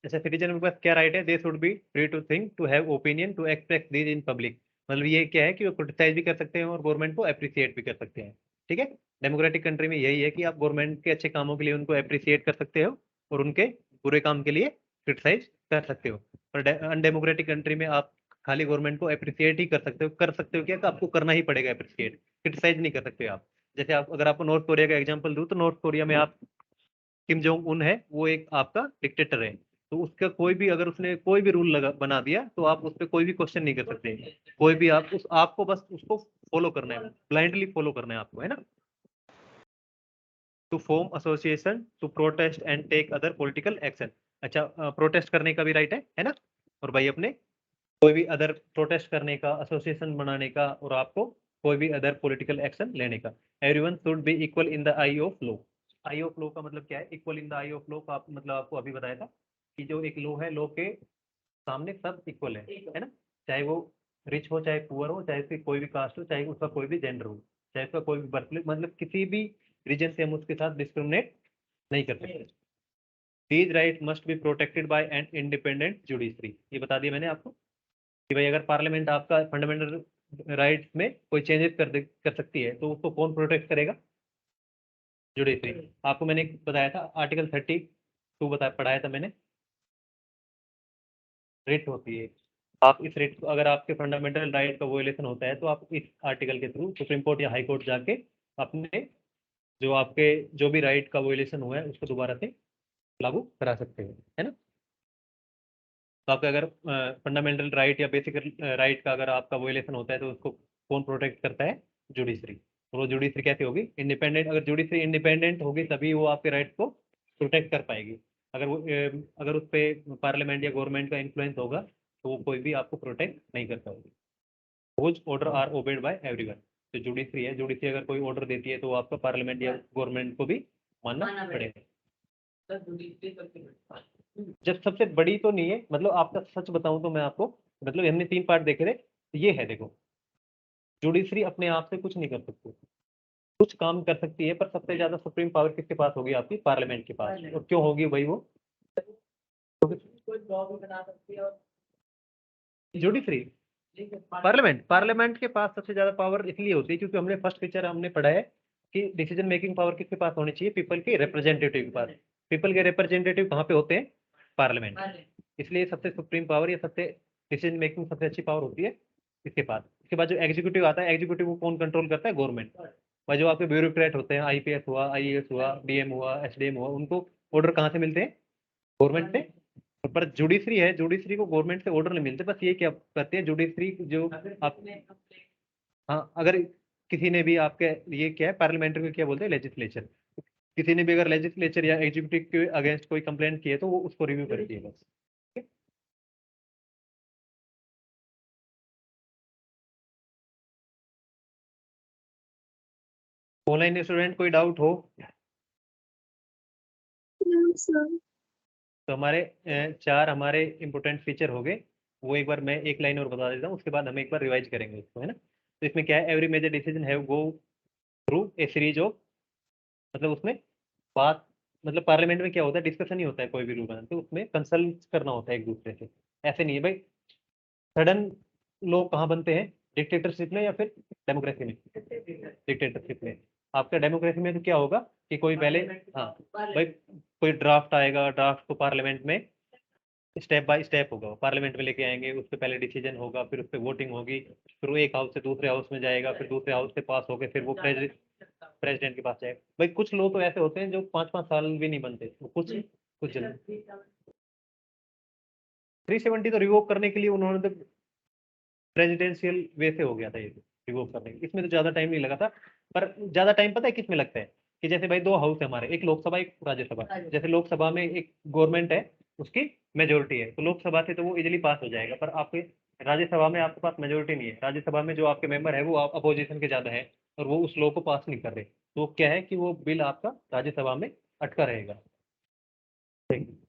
अच्छा, सिटीजन के पास क्या राइट है? They should be free to think, to have opinion, to express these in public. मतलब ये क्या है कि वो क्रिटिसाइज भी कर सकते हैं और गवर्नमेंट को अप्रिसिएट भी कर सकते हैं, ठीक है। डेमोक्रेटिक कंट्री में यही है कि आप गवर्नमेंट के अच्छे कामों के लिए उनको अप्रिसिएट कर सकते हो और उनके बुरे काम के लिए क्रिटिसाइज कर सकते हो। पर अनडेमोक्रेटिक कंट्री में आप खाली गवर्नमेंट को अप्रिसिएट ही कर सकते हो क्या? तो आपको करना ही पड़ेगा अप्रिसिएट, क्रिटिसाइज नहीं कर सकते आप। जैसे आप, अगर आपको नॉर्थ कोरिया का एग्जाम्पल दूं, तो नॉर्थ कोरिया में आप किम जोंग उन है, वो एक आपका डिक्टेटर है। तो उसका कोई भी, अगर उसने कोई भी रूल लगा बना दिया, तो आप उस पर कोई भी क्वेश्चन नहीं कर सकते। कोई भी आप उस आपको बस उसको फॉलो करना है, ब्लाइंडली फॉलो करना है आपको, है ना। To form association, to protest and take other political action. अच्छा, प्रोटेस्ट करने का भी राइट है ना। और भाई अपने कोई भी अदर प्रोटेस्ट करने का, एसोसिएशन बनाने का, और आपको कोई भी अदर पॉलिटिकल एक्शन लेने का। Everyone should be equal in the I of law. I of law का मतलब क्या है? Equal in the I of law का मतलब आपको अभी बताया था कि जो एक लॉ है, लॉ के सामने सब इक्वल है ना। चाहे वो रिच हो, चाहे पुअर हो, चाहे उसकी कोई भी कास्ट हो, चाहे उसका कोई भी जेंडर हो, चाहे उसका कोई भी बर्थ, मतलब किसी भी रीजन से हम उसके साथ डिस्क्रिमिनेट नहीं कर सकते। These right must be protected by an independent judiciary. ये बता दिया मैंने आपको कि भाई अगर पार्लियामेंट आपका फंडामेंटल राइट्स में कोई चेंजेस कर सकती है, तो उसको कौन प्रोटेक्ट करेगा? जुडिशरी। आपको मैंने बताया था आर्टिकल 32 पढ़ाया था मैंने। रिट होती है, आप इस रिट को, अगर आपके फंडामेंटल राइट का वोलेशन होता है, तो आप इस आर्टिकल के थ्रू सुप्रीम कोर्ट या हाई कोर्ट जाके अपने जो आपके जो भी राइट का वोलेशन हुआ है उसको दोबारा से लागू करा सकते हैं, है ना। तो आपका अगर फंडामेंटल राइट या बेसिक राइट का अगर आपका वोलेशन होता है, तो उसको कौन प्रोटेक्ट करता है? जुडिशरी। और वो जुडिशरी कैसे होगी? इंडिपेंडेंट। अगर जुडिशरी इंडिपेंडेंट होगी तभी वो आपके राइट को प्रोटेक्ट कर पाएगी। अगर वो अगर उस पर पार्लियामेंट या गवर्नमेंट का इन्फ्लुएंस होगा, तो वो कोई भी आपको प्रोटेक्ट नहीं कर पाएगी। रोज order are obeyed by everyone. तो जुडिशरी है, जुडिशरी अगर कोई ऑर्डर देती है, तो वो आपका पार्लियामेंट या गवर्नमेंट को भी मानना पड़ेगा। जब सबसे बड़ी तो नहीं है, मतलब आपका सच बताऊं तो मैं आपको, मतलब हमने 3 पार्ट देखे थे। ये है, देखो, जुडिशरी अपने आप से कुछ नहीं कर सकती, कुछ काम कर सकती है, पर सबसे ज्यादा सुप्रीम पावर किसके पास होगी? आपकी पार्लियामेंट के पास। और क्यों होगी भाई वो जुडिशरी? पार्लियामेंट के पास सबसे ज्यादा पावर इसलिए होती है क्योंकि हमने फर्स्ट फीचर हमने पढ़ा है कि डिसीजन मेकिंग पावर किसके पास होनी चाहिए? पीपल के रिप्रेजेंटेटिव के पास। पीपल के रिप्रेजेंटेटिव कहाँ पे होते हैं? पार्लियामेंट। इसलिए सबसे सुप्रीम पावर या सबसे डिसीजन मेकिंग सबसे अच्छी पावर होती है इसके पास। इसके बाद जो एग्जीक्यूटिव आता है, एग्जीक्यूटिव को कौन कंट्रोल करता है? गवर्नमेंट। और जो आपके ब्यूरोक्रेट होते हैं, आईपीएस हुआ, आईएएस हुआ, डीएम हुआ, एसडीएम हुआ, उनको ऑर्डर कहाँ से मिलते हैं? गवर्नमेंट से। पर जुडिशरी है, जुडिशरी को गवर्नमेंट से ऑर्डर नहीं मिलते। बस ये क्या करते हैं जुडिशरी, जो आप, हाँ, अगर किसी ने भी आपके, ये क्या है, पार्लियामेंट्री को क्या बोलते हैं? लेजिस्लेचर। किसी ने भी अगर लेजिस्लेचर या एग्जीक्यूटिव के अगेंस्ट कोई कंप्लेंट की है, तो वो उसको रिव्यू करती है बस। ऑनलाइन स्टूडेंट कोई डाउट हो तो हमारे चार हमारे इंपॉर्टेंट फीचर हो गए, वो एक बार मैं एक लाइन और बता देता हूँ, उसके बाद हम एक बार रिवाइज करेंगे उसको, है ना। तो इसमें क्या है, एवरी मेजर डिसीजन है go through a series of, मतलब उसमें बात, मतलब पार्लियामेंट में क्या होता है, डिस्कशन ही होता है कोई भी रूल बनाते, तो उसमें कंसल्ट करना होता है एक दूसरे से। ऐसे नहीं है भाई सडन लोग कहाँ बनते हैं, डिक्टेटरशिप में या फिर डेमोक्रेसी में, डिक्टेटरशिप में। आपका डेमोक्रेसी में तो क्या होगा कि कोई पहले, हाँ भाई कोई ड्राफ्ट आएगा, ड्राफ्ट को पार्लियामेंट में स्टेप बाय स्टेप होगा, पार्लियामेंट में लेके आएंगे, उस पर पहले डिसीजन होगा, फिर उस पर वोटिंग होगी, फिर वो एक हाउस से दूसरे हाउस में जाएगा, फिर दूसरे हाउस से पास होकर फिर वो प्रेसिडेंट के पास जाएगा। भाई कुछ लोग तो ऐसे होते हैं जो 5-5 साल भी नहीं बनते, तो कुछ जल्दी 370 तो रिवोक करने के लिए उन्होंने तो प्रेसिडेंशियल वे से हो गया था ये रिवोक करने के, इसमें तो ज्यादा टाइम नहीं लगा था। पर ज्यादा टाइम पता है किस में लगता है, कि जैसे भाई दो हाउस है हमारे, एक लोकसभा एक राज्यसभा, जैसे लोकसभा में एक गवर्नमेंट है उसकी मेजोरिटी है, तो लोकसभा से तो वो इजिली पास हो जाएगा, पर आपके राज्यसभा में आपके पास मेजोरिटी नहीं है, राज्यसभा में जो आपके मेंबर है वो अपोजिशन के ज्यादा है, और वो उस लॉ को पास नहीं कर रहे, तो क्या है कि वो बिल आपका राज्यसभा में अटका रहेगा, ठीक है?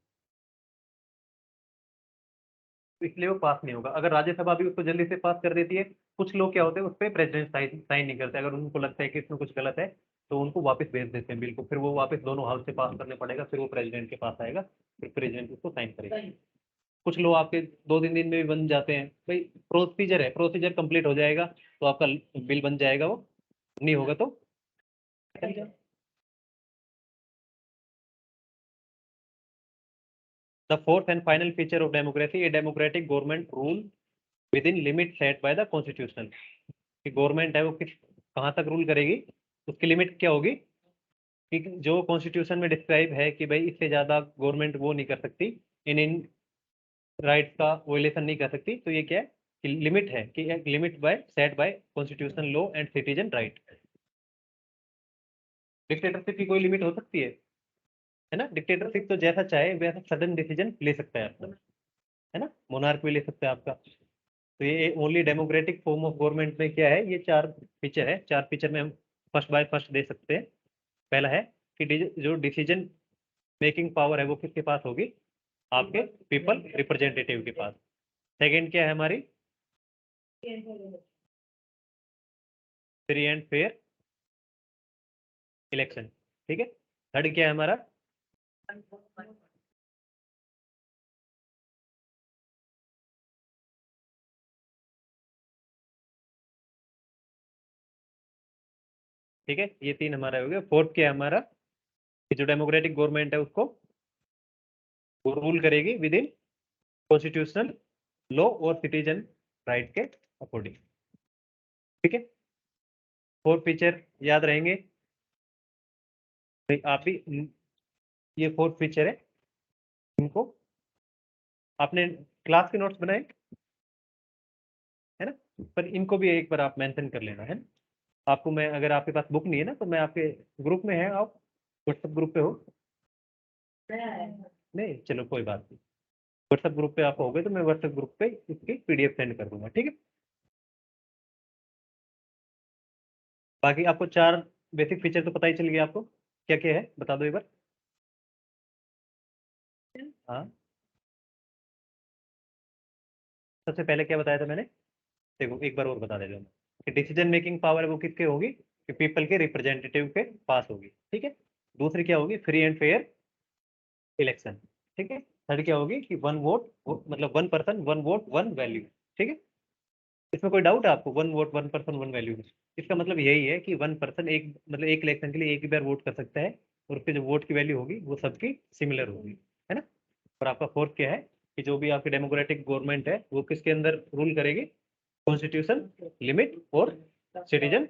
तो इसलिए वो पास नहीं होगा। अगर राज्यसभा भी उसको जल्दी से पास कर देती है, कुछ लोग क्या होते हैं उस पर प्रेसिडेंट साइन नहीं करते, अगर उनको लगता है कि इसमें कुछ गलत है तो उनको वापस भेज देते हैं बिल को, फिर वो वापस दोनों हाउस से पास करने पड़ेगा, फिर वो प्रेसिडेंट के पास आएगा, फिर प्रेसिडेंट उसको साइन करेगा। कुछ लोग आपके 2-3 दिन में भी बन जाते हैं, भाई प्रोसीजर है, प्रोसीजर कंप्लीट हो जाएगा तो आपका बिल बन जाएगा, वो नहीं होगा तो चल जाएगा। The fourth and final feature of democracy, a democratic government rule within limit set by the constitutional, कि गवर्नमेंट है वो किस कहाँ तक रूल करेगी, उसकी लिमिट क्या होगी, कि जो कॉन्स्टिट्यूशन में डिस्क्राइब है कि भाई इससे ज्यादा गवर्नमेंट वो नहीं कर सकती, इन राइट्स का वोलेशन नहीं कर सकती, तो ये क्या है कि लिमिट है, कि limit by set by constitution law and citizen right. Dictatorship की कोई लिमिट हो सकती है ना, डिक्टेटरशिप तो जैसा चाहे वैसा सडन डिसीजन ले सकता है आपका, है ना, मोनार्क भी ले सकता है आपका। तो ये only democratic form of government में क्या है, ये 4 फीचर है, 4 फीचर में हम फर्स्ट बाय फर्स्ट दे सकते हैं। पहला है कि जो डिसीजन मेकिंग पावर है वो किसके पास होगी, आपके पीपल रिप्रेजेंटेटिव के पास। सेकंड क्या है हमारी, फ्री एंड फेयर इलेक्शन, ठीक है। थर्ड क्या है हमारा, ठीक है, ये 3 हमारा हो गया। फोर्थ क्या है हमारा, कि जो डेमोक्रेटिक गवर्नमेंट है उसको वो रूल करेगी विद इन कॉन्स्टिट्यूशनल लॉ और सिटीजन राइट के अकॉर्डिंग, ठीक है। 4 फीचर याद रहेंगे आप भी, ये 4 फीचर है, इनको आपने क्लास के नोट्स बनाए है ना, पर इनको भी एक बार आप मेंशन कर लेना है ना। आपको मैं, अगर आपके पास बुक नहीं है ना तो मैं आपके ग्रुप में है, आप व्हाट्सएप ग्रुप पे हो, नहीं चलो कोई बात नहीं, व्हाट्सएप ग्रुप पे आप हो गए तो मैं व्हाट्सएप ग्रुप पे इसकी पीडीएफ सेंड कर दूंगा, ठीक है। बाकी आपको 4 बेसिक फीचर तो पता ही चल गया आपको, क्या क्या है बता दो एक बार। हाँ, सबसे पहले क्या बताया था मैंने, देखो एक बार और बता देता हूँ, कि डिसीजन मेकिंग पावर वो किसके होगी, कि पीपल के रिप्रेजेंटेटिव के पास होगी, ठीक है। दूसरी क्या होगी, फ्री एंड फेयर इलेक्शन, ठीक है। थर्ड क्या होगी, कि वन वोट, मतलब 1 पर्सन 1 वोट 1 वैल्यू, ठीक है। इसमें कोई डाउट है आपको, 1 वोट 1 पर्सन 1 वैल्यू में, इसका मतलब यही है कि 1 पर्सन एक, मतलब एक इलेक्शन के लिए एक ही बार वोट कर सकता है, और उसके जो वोट की वैल्यू होगी वो सबकी सिमिलर होगी, है ना। और आपका फोर्थ क्या है, कि जो भी आपकी डेमोक्रेटिक गवर्नमेंट है वो किसके अंदर रूल करेगी, कॉन्स्टिट्यूशन लिमिट और सिटीजन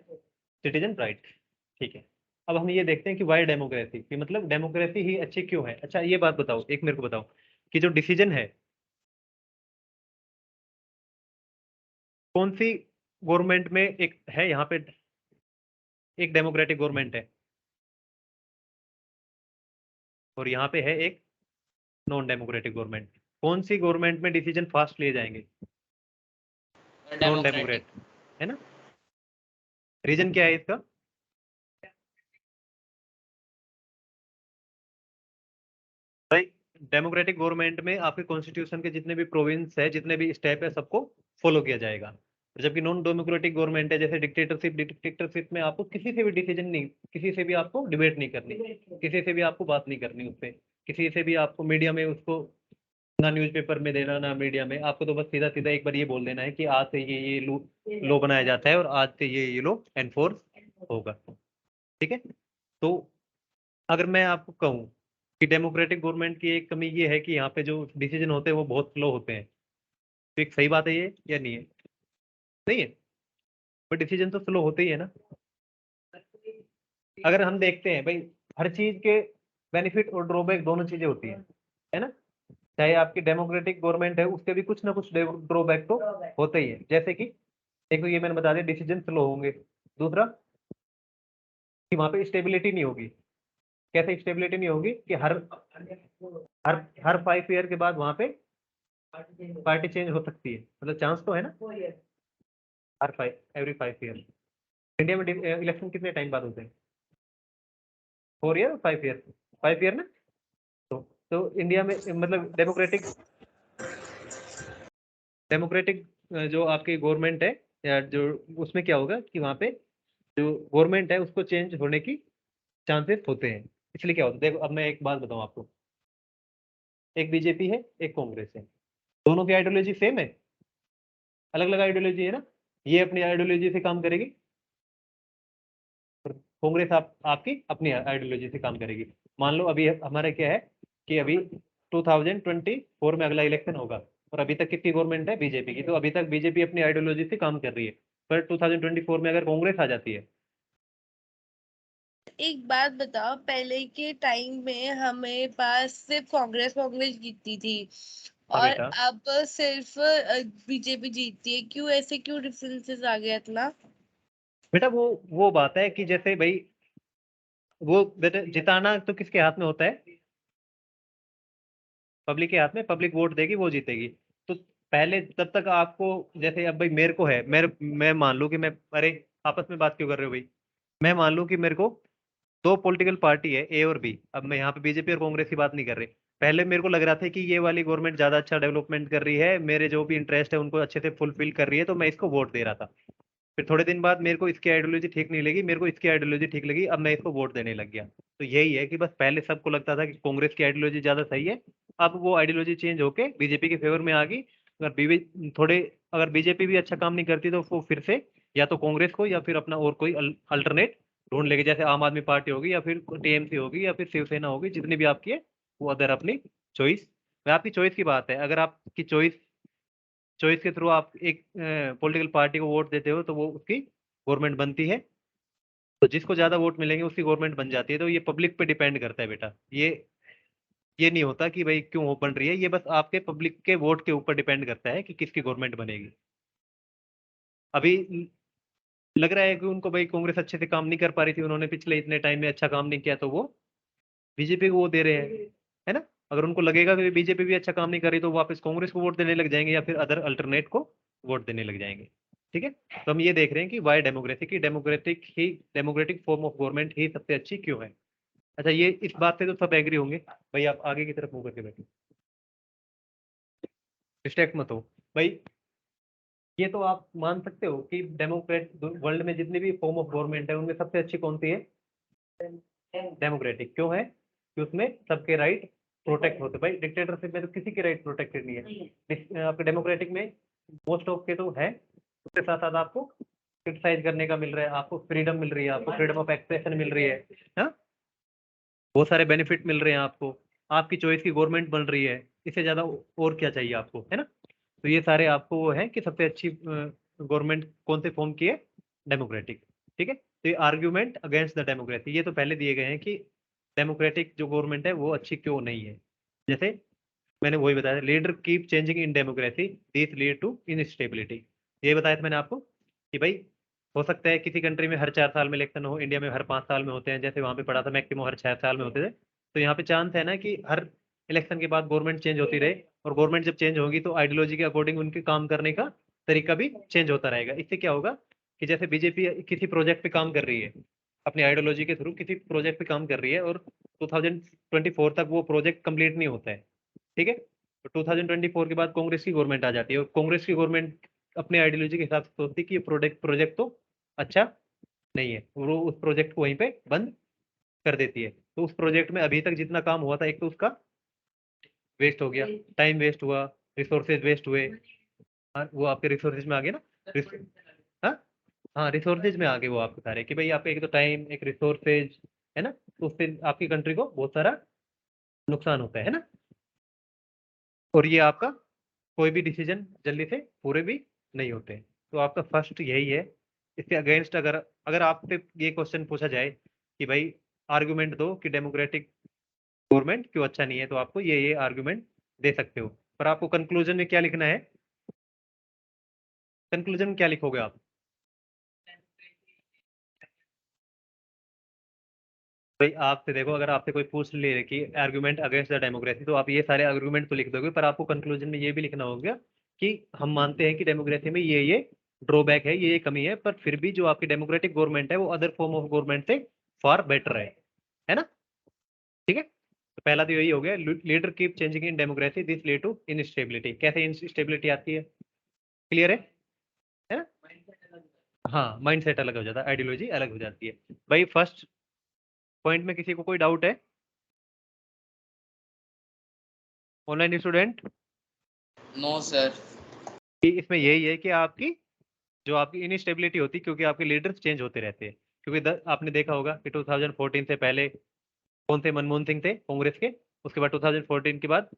सिटीजन राइट, ठीक है। अब हम ये देखते हैं कि वाई डेमोक्रेसी, कि मतलब डेमोक्रेसी ही अच्छी क्यों है। अच्छा ये बात बताओ, एक मेरे को बताओ, कि जो डिसीजन है कौन सी गवर्नमेंट में एक है, यहाँ पे एक डेमोक्रेटिक गवर्नमेंट है और यहाँ पे है एक नॉन डेमोक्रेटिक गवर्नमेंट, कौन सी गवर्नमेंट में डिसीजन फास्ट लिए जाएंगे, नॉन डेमोक्रेटिक। डेमोक्रेट, है ना। रीजन क्या है इसका, डेमोक्रेटिक गवर्नमेंट में आपके कॉन्स्टिट्यूशन के जितने भी प्रोविंस है, जितने भी स्टेप है, सबको फॉलो किया जाएगा। जबकि नॉन डेमोक्रेटिक गवर्नमेंट है, जैसे डिक्टेटरशिप में आपको किसी से भी डिसीजन नहीं, किसी से भी आपको डिबेट नहीं करनी, किसी से भी आपको बात नहीं करनी उससे, किसी से भी आपको मीडिया में उसको ना न्यूज़पेपर में देना ना मीडिया में, आपको तो बस सीधा सीधा एक बार ये बोल देना है कि आज से ये लो बनाया जाता है और आज से ये लो एनफोर्स होगा। ठीक है, तो अगर मैं आपको कहूँ कि डेमोक्रेटिक गवर्नमेंट की एक कमी ये है कि यहाँ पे जो डिसीजन होते हैं वो बहुत स्लो होते हैं, तो एक सही बात है ये या नहीं है? नहीं है, पर डिसीजन तो स्लो होते ही है ना। अगर हम देखते हैं भाई, हर चीज के बेनिफिट और ड्रॉबैक दोनों चीजें होती है ना। चाहे आपकी डेमोक्रेटिक गवर्नमेंट है, उसके भी कुछ ना कुछ ड्रॉबैक तो होते ही है। जैसे कि एक तो ये मैंने बता दिया, डिसीजन स्लो होंगे। दूसरा कि वहां पे स्टेबिलिटी नहीं होगी। कैसे स्टेबिलिटी नहीं होगी कि हर हर हर 5 ईयर के बाद वहां पे पार्टी चेंज हो सकती है, मतलब चांस तो है ना। Every 5 year. इंडिया में इलेक्शन कितने टाइम बाद होते हैं? 4 ईयर, 5 ईयर? 5 ईयर ना। तो इंडिया में मतलब डेमोक्रेटिक जो आपकी गवर्नमेंट है या जो, उसमें क्या होगा कि वहाँ पे जो गवर्नमेंट है उसको चेंज होने की चांसेस होते हैं। इसलिए क्या होता है, देखो अब मैं एक बात बताऊँ आपको, एक बीजेपी है, एक कांग्रेस है, दोनों की आइडियोलॉजी सेम है? अलग अलग आइडियोलॉजी है ना। ये अपनी आइडियोलॉजी से काम करेगी, कांग्रेस आपकी अपनी आइडियोलॉजी से काम करेगी। मान लो अभी हमारा क्या है कि अभी 2024 में अगला इलेक्शन होगा और अभी तक कितनी गवर्नमेंट है? बीजेपी की। तो अभी तक बीजेपी अपनी आइडियोलॉजी से काम कर रही है, पर 2024 में अगर कांग्रेस आ जाती है। एक बात बताओ, पहले के टाइम में हमें पास सिर्फ कांग्रेस जीतती थी हाँ और बेटा, अब सिर्फ बीजेपी जीतती है, क्यों ऐसे, क्यों डिफरेंसेस आ गया इतना? बेटा वो बात है कि जैसे भाई, वो बेटा जिताना तो किसके हाथ में होता है? पब्लिक के हाथ में। पब्लिक वोट देगी, वो जीतेगी। तो पहले तब तक आपको, जैसे अब भाई मेरे को है, मैं मान लूँ कि मैं, अरे आपस में बात क्यों कर रहे हो भाई? मैं मान लूँ कि मेरे को दो पॉलिटिकल पार्टी है, ए और बी। अब मैं यहाँ पे बीजेपी और कांग्रेस की बात नहीं कर रही। पहले मेरे को लग रहा था कि ये वाली गवर्नमेंट ज्यादा अच्छा डेवलपमेंट कर रही है, मेरे जो भी इंटरेस्ट है उनको अच्छे से फुलफिल कर रही है, तो मैं इसको वोट दे रहा था। फिर थोड़े दिन बाद मेरे को इसकी आइडियोलॉजी ठीक नहीं लगी, मेरे को इसकी आइडियोलॉजी ठीक लगी, अब मैं इसको वोट देने लग गया। तो यही है कि बस पहले सबको लगता था कि कांग्रेस की आइडियोलॉजी ज्यादा सही है, अब वो आइडियोलॉजी चेंज होके बीजेपी के फेवर में आ गई। अगर बीजेपी भी अच्छा काम नहीं करती तो वो फिर से या तो कांग्रेस को या फिर अपना और कोई अल्टरनेट ढूंढ लेगी, जैसे आम आदमी पार्टी होगी या फिर टीएमसी होगी या फिर शिवसेना होगी, जितनी भी आपकी है वो अदर अपनी चॉइस। आपकी चॉइस की बात है, अगर आपकी चॉइस के थ्रू आप एक पॉलिटिकल पार्टी को वोट देते हो तो वो उसकी गवर्नमेंट बनती है। तो जिसको ज्यादा वोट मिलेंगे उसकी गवर्नमेंट बन जाती है। तो ये पब्लिक पे डिपेंड करता है बेटा। ये नहीं होता कि भाई क्यों वो बन रही है, ये बस आपके पब्लिक के वोट के ऊपर डिपेंड करता है कि किसकी गवर्नमेंट बनेगी। अभी लग रहा है कि उनको भाई कांग्रेस अच्छे से काम नहीं कर पा रही थी, उन्होंने पिछले इतने टाइम में अच्छा काम नहीं किया, तो वो बीजेपी को वो दे रहे हैं, है ना। अगर उनको लगेगा कि बीजेपी भी अच्छा काम नहीं कर रही तो वापस कांग्रेस को वोट देने लग जाएंगे या फिर अदर अल्टरनेट को वोट देने लग जाएंगे। ठीक है, तो हम ये देख रहे हैं कि वाई डेमोक्रेसी की डेमोक्रेटिक फॉर्म ऑफ गवर्नमेंट ही सबसे अच्छी क्यों है। अच्छा, ये इस बात से तो सब एग्री होंगे भाई। आप आगे की तरफ मुंह करके बैठो, डिस्ट्रैक्ट मत हो भाई। ये तो आप मान सकते हो कि डेमोक्रेट वर्ल्ड में जितनी भी फॉर्म ऑफ गवर्नमेंट है उनमें सबसे अच्छी कौन सी है? डेमोक्रेटिक। क्यों है? कि उसमें सबके राइट प्रोटेक्ट होते। भाई डिक्टेटरशिप में तो किसी के राइट प्रोटेक्टेड नहीं है। आपके डेमोक्रेटिक में मोस्ट ऑफ के तो है, उसके साथ साथ आपको क्रिटिसाइज करने का मिल रहा है, आपको फ्रीडम मिल रही है, आपको फ्रीडम ऑफ एक्सप्रेशन मिल रही है, हाँ? बहुत सारे बेनिफिट मिल रहे हैं आपको, आपकी चॉइस की गवर्नमेंट बन रही है। इससे ज्यादा और क्या चाहिए आपको, है ना। तो ये सारे आपको वो है कि सबसे अच्छी गवर्नमेंट कौन से फॉर्म की है? डेमोक्रेटिक। ठीक है, तो ये आर्ग्यूमेंट अगेंस्ट द डेमोक्रेसी ये तो पहले दिए गए हैं कि डेमोक्रेटिक जो गवर्नमेंट है वो अच्छी क्यों नहीं है। जैसे मैंने वही बताया, leader keep changing in democracy, this lead to instability. ये बताया था मैंने आपको कि भाई हो सकता है किसी कंट्री में हर 4 साल में इलेक्शन हो, इंडिया में हर 5 साल में होते हैं, जैसे वहां पे पढ़ा था मैक्सिमम हर 6 साल में होते थे। तो यहाँ पे चांस है ना कि हर इलेक्शन के बाद गवर्नमेंट चेंज होती रहे, और गवर्नमेंट जब चेंज होगी तो आइडियोलॉजी के अकॉर्डिंग उनके काम करने का तरीका भी चेंज होता रहेगा। इससे क्या होगा कि जैसे बीजेपी किसी प्रोजेक्ट पे काम कर रही है, अपनी आइडियोलॉजी के थ्रू किसी प्रोजेक्ट पे काम कर रही है, और 2024 तक वो प्रोजेक्ट कंप्लीट नहीं होता है, ठीक है। तो 2024 के बाद कांग्रेस की गवर्नमेंट आ जाती है और कांग्रेस की गवर्नमेंट अपने आइडियोलॉजी के हिसाब से सोचती है कि ये प्रोजेक्ट तो अच्छा नहीं है, वो उस प्रोजेक्ट को वहीं पे बंद कर देती है। तो उस प्रोजेक्ट में अभी तक जितना काम हुआ था, एक तो उसका वेस्ट हो गया, टाइम वेस्ट हुआ, रिसोर्सेज वेस्ट हुए। हाँ, वो आपके रिसोर्सेज में आ गए ना। हाँ हाँ, रिसोर्सेज में आ गए वो आपके सारे, कि भाई आपका एक तो टाइम, एक रिसोर्सेज, है ना। तो उससे आपकी कंट्री को बहुत सारा नुकसान होता है ना। और ये आपका कोई भी डिसीजन जल्दी से पूरे भी नहीं होते। तो आपका फर्स्ट यही है। इसके अगेंस्ट अगर अगर आपसे ये क्वेश्चन पूछा जाए कि भाई आर्गुमेंट दो कि डेमोक्रेटिक गवर्नमेंट क्यों अच्छा नहीं है, तो आपको ये आर्गुमेंट दे सकते हो। पर आपको कंक्लूजन में क्या लिखना है? कंक्लूजन में क्या लिखोगे आप? भाई आपसे देखो, अगर आपसे कोई पूछ ले कि आर्गुमेंट अगेंस्ट द डेमोक्रेसी, तो आप ये सारे आर्गुमेंट तो लिख दोगे, पर आपको कंक्लूजन में ये भी लिखना होगा कि हम मानते हैं कि डेमोक्रेसी में ये ड्रॉबैक है, ये कमी है, पर फिर भी जो आपकी डेमोक्रेटिक गवर्नमेंट है वो अदर फॉर्म ऑफ गवर्नमेंट से फार बेटर है ना। ठीक है। तो पहला तो यही हो गया, leader keep changing in democracy, this lead to instability. कैसे इनस्टेबिलिटी आती है? क्लियर है ना। हाँ, माइंड सेट अलग हो जाता है, आइडियोलॉजी अलग हो जाती है। भाई फर्स्ट पॉइंट में किसी को कोई डाउट है? Online student, no sir. इसमें यही है कि आपकी जो आपकी इनस्टेबिलिटी होती है, क्योंकि आपके लीडर्स चेंज होते रहते हैं। क्योंकि आपने देखा होगा कि 2014 से पहले कौन थे? मनमोहन सिंह थे कांग्रेस के। उसके बाद 2014 के बाद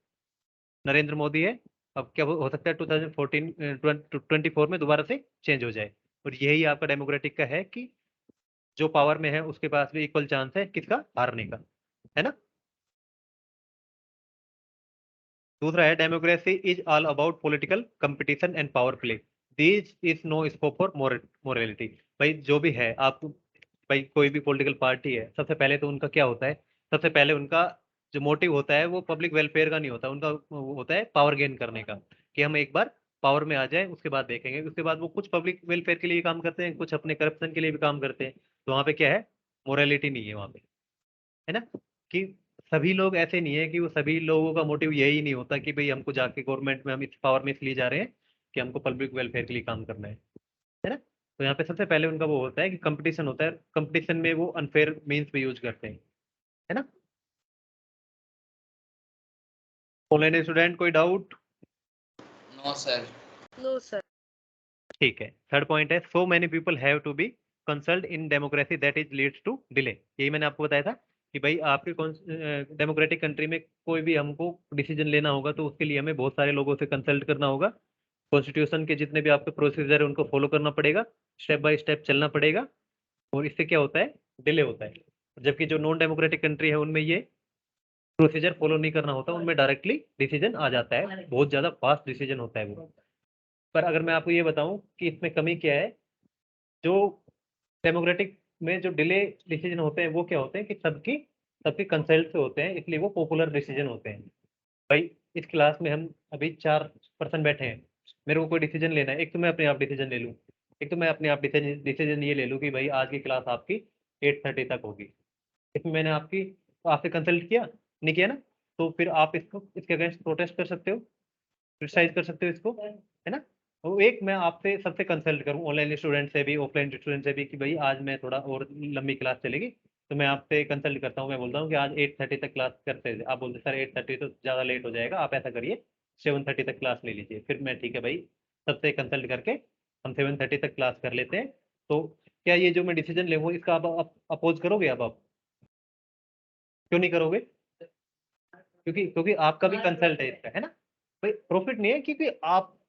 नरेंद्र मोदी है। अब क्या हो सकता है 2014 24 में दोबारा से चेंज हो जाए। और यही आपका डेमोक्रेटिक का है कि जो पावर में है उसके पास भी इक्वल चांस है किसका? हारने का, है ना। दूसरा है, democracy is all about political competition and power play, this is no scope for morality. भाई जो भी है आप, भाई कोई भी पॉलिटिकल पार्टी है, सबसे पहले तो उनका क्या होता है? सबसे पहले उनका जो मोटिव होता है वो पब्लिक वेलफेयर का नहीं होता, उनका वो होता है पावर गेन करने का, कि हम एक बार पावर में आ जाए, उसके बाद देखेंगे। उसके बाद वो कुछ पब्लिक वेलफेयर के लिए काम करते हैं, कुछ अपने करप्शन के लिए भी काम करते हैं। तो वहाँ पे क्या है? मोरालिटी नहीं है वहाँ पे, है ना। कि सभी लोग ऐसे नहीं है कि वो सभी लोगों का मोटिव यही नहीं होता कि भाई हमको जाके गवर्नमेंट में हम इस पावर में इसलिए जा रहे हैं कि हमको पब्लिक वेलफेयर के लिए काम करना है ना। तो यहाँ पे सबसे पहले उनका वो होता है कि कंपटीशन होता है, कंपटीशन में वो अनफेयर मीन्स भी यूज करते हैं, है ना। ऑनलाइन स्टूडेंट, कोई doubt? No sir. No sir. ठीक है। थर्ड पॉइंट है, so many people have to be consult in democracy that is leads to delay. यही मैंने आपको बताया था कि भाई आपके डेमोक्रेटिक कंट्री में कोई भी हमको डिसीजन लेना होगा तो उसके लिए हमें बहुत सारे लोगों से कंसल्ट करना होगा। कॉन्स्टिट्यूशन के जितने भी आपके प्रोसीजर है उनको फॉलो करना पड़ेगा, स्टेप बाय स्टेप चलना पड़ेगा। और इससे क्या होता है? डिले होता है। जबकि जो नॉन डेमोक्रेटिक कंट्री है उनमें ये प्रोसीजर फॉलो नहीं करना होता, उनमें डायरेक्टली डिसीजन आ जाता है, बहुत ज़्यादा फास्ट डिसीजन होता है वो। पर अगर मैं आपको ये बताऊं कि इसमें कमी क्या है, जो डेमोक्रेटिक में जो डिले डिसीजन होते हैं वो क्या होते हैं कि सबकी सबके कंसल्ट से होते हैं, इसलिए वो पॉपुलर डिसीजन होते हैं। भाई इस क्लास में हम अभी 4 पर्सन बैठे हैं, मेरे को कोई डिसीजन लेना है, एक तो मैं अपने आप डिसीजन ले लूँ, एक तो मैं अपने आप डिसीजन ये ले लूँ कि भाई आज की क्लास आपकी 8:30 तक होगी। इसमें मैंने आपसे कंसल्ट किया नहीं किया ना, तो फिर आप इसको इसके अगेंस्ट प्रोटेस्ट कर सकते हो, क्रिटिसाइज कर सकते हो इसको, है ना। तो एक मैं आपसे सबसे कंसल्ट करूं, ऑनलाइन स्टूडेंट से भी ऑफलाइन स्टूडेंट से भी, कि भाई आज मैं थोड़ा और लंबी क्लास चलेगी, तो मैं आपसे कंसल्ट करता हूँ, मैं बोलता हूँ कि आज 8:30 तक क्लास करते हैं। आप बोलते सर 8:30 तो ज़्यादा लेट हो जाएगा, आप ऐसा करिए 7:30 तक क्लास ले लीजिए। फिर मैं ठीक है भाई, सबसे कंसल्ट करके हम 7:30 तक क्लास कर लेते हैं। तो क्या ये जो मैं डिसीजन ले वो इसका आप अपोज करोगे? अब आप क्यों नहीं करोगे? क्योंकि क्योंकि आपका भी कंसल्ट है इसका, है ना। भाई प्रॉफिट नहीं है, क्योंकि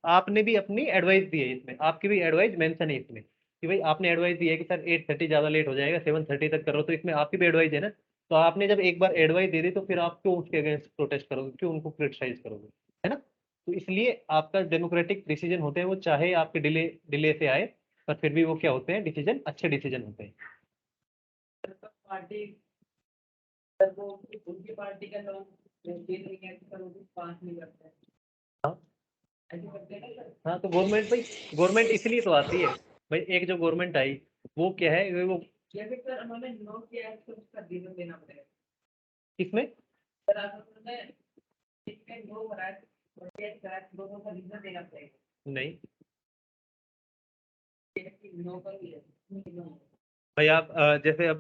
आपने भी अपनी एडवाइस दी है, इसमें आपकी भी एडवाइस मेंशन है इसमें, कि भाई आपने एडवाइस दी है कि सर 8:30 ज़्यादा लेट हो जाएगा, 7:30 तक करो, तो इसमें आपकी भी एडवाइस है ना। तो आपने जब एक बार एडवाइस दे दी तो फिर आप क्यों उसके अगेंस्ट प्रोटेस्ट करोगे, क्यों उनको क्रिटिसाइज करोगे, है ना। तो इसलिए आपका डेमोक्रेटिक डिसीजन होते हैं वो चाहे आपके डिले डिले से आए, पर फिर भी वो क्या होते हैं? डिसीजन, अच्छे डिसीजन होते हैं। पार्टी सर वो उनकी पार्टी का लोग ये नहीं है कि सर वो कुछ पास नहीं करते हैं। हाँ ऐसे करते हैं ना सर। हाँ, तो गवर्नमेंट भाई, गवर्नमेंट इसलिए तो आती है भाई, एक जो गवर्नमेंट आई वो क्या है, वो जैसे सर उन्होंने नो किया है तो उसका रीजन देना पड़ेगा। किसमें? सर आप उन्होंने इसमें नो करेक्ट प्रोटेस्ट करेक्ट दोनों का रीजन देना पड़ेगा। नहीं नो पर भी है भाई, आप जैसे अब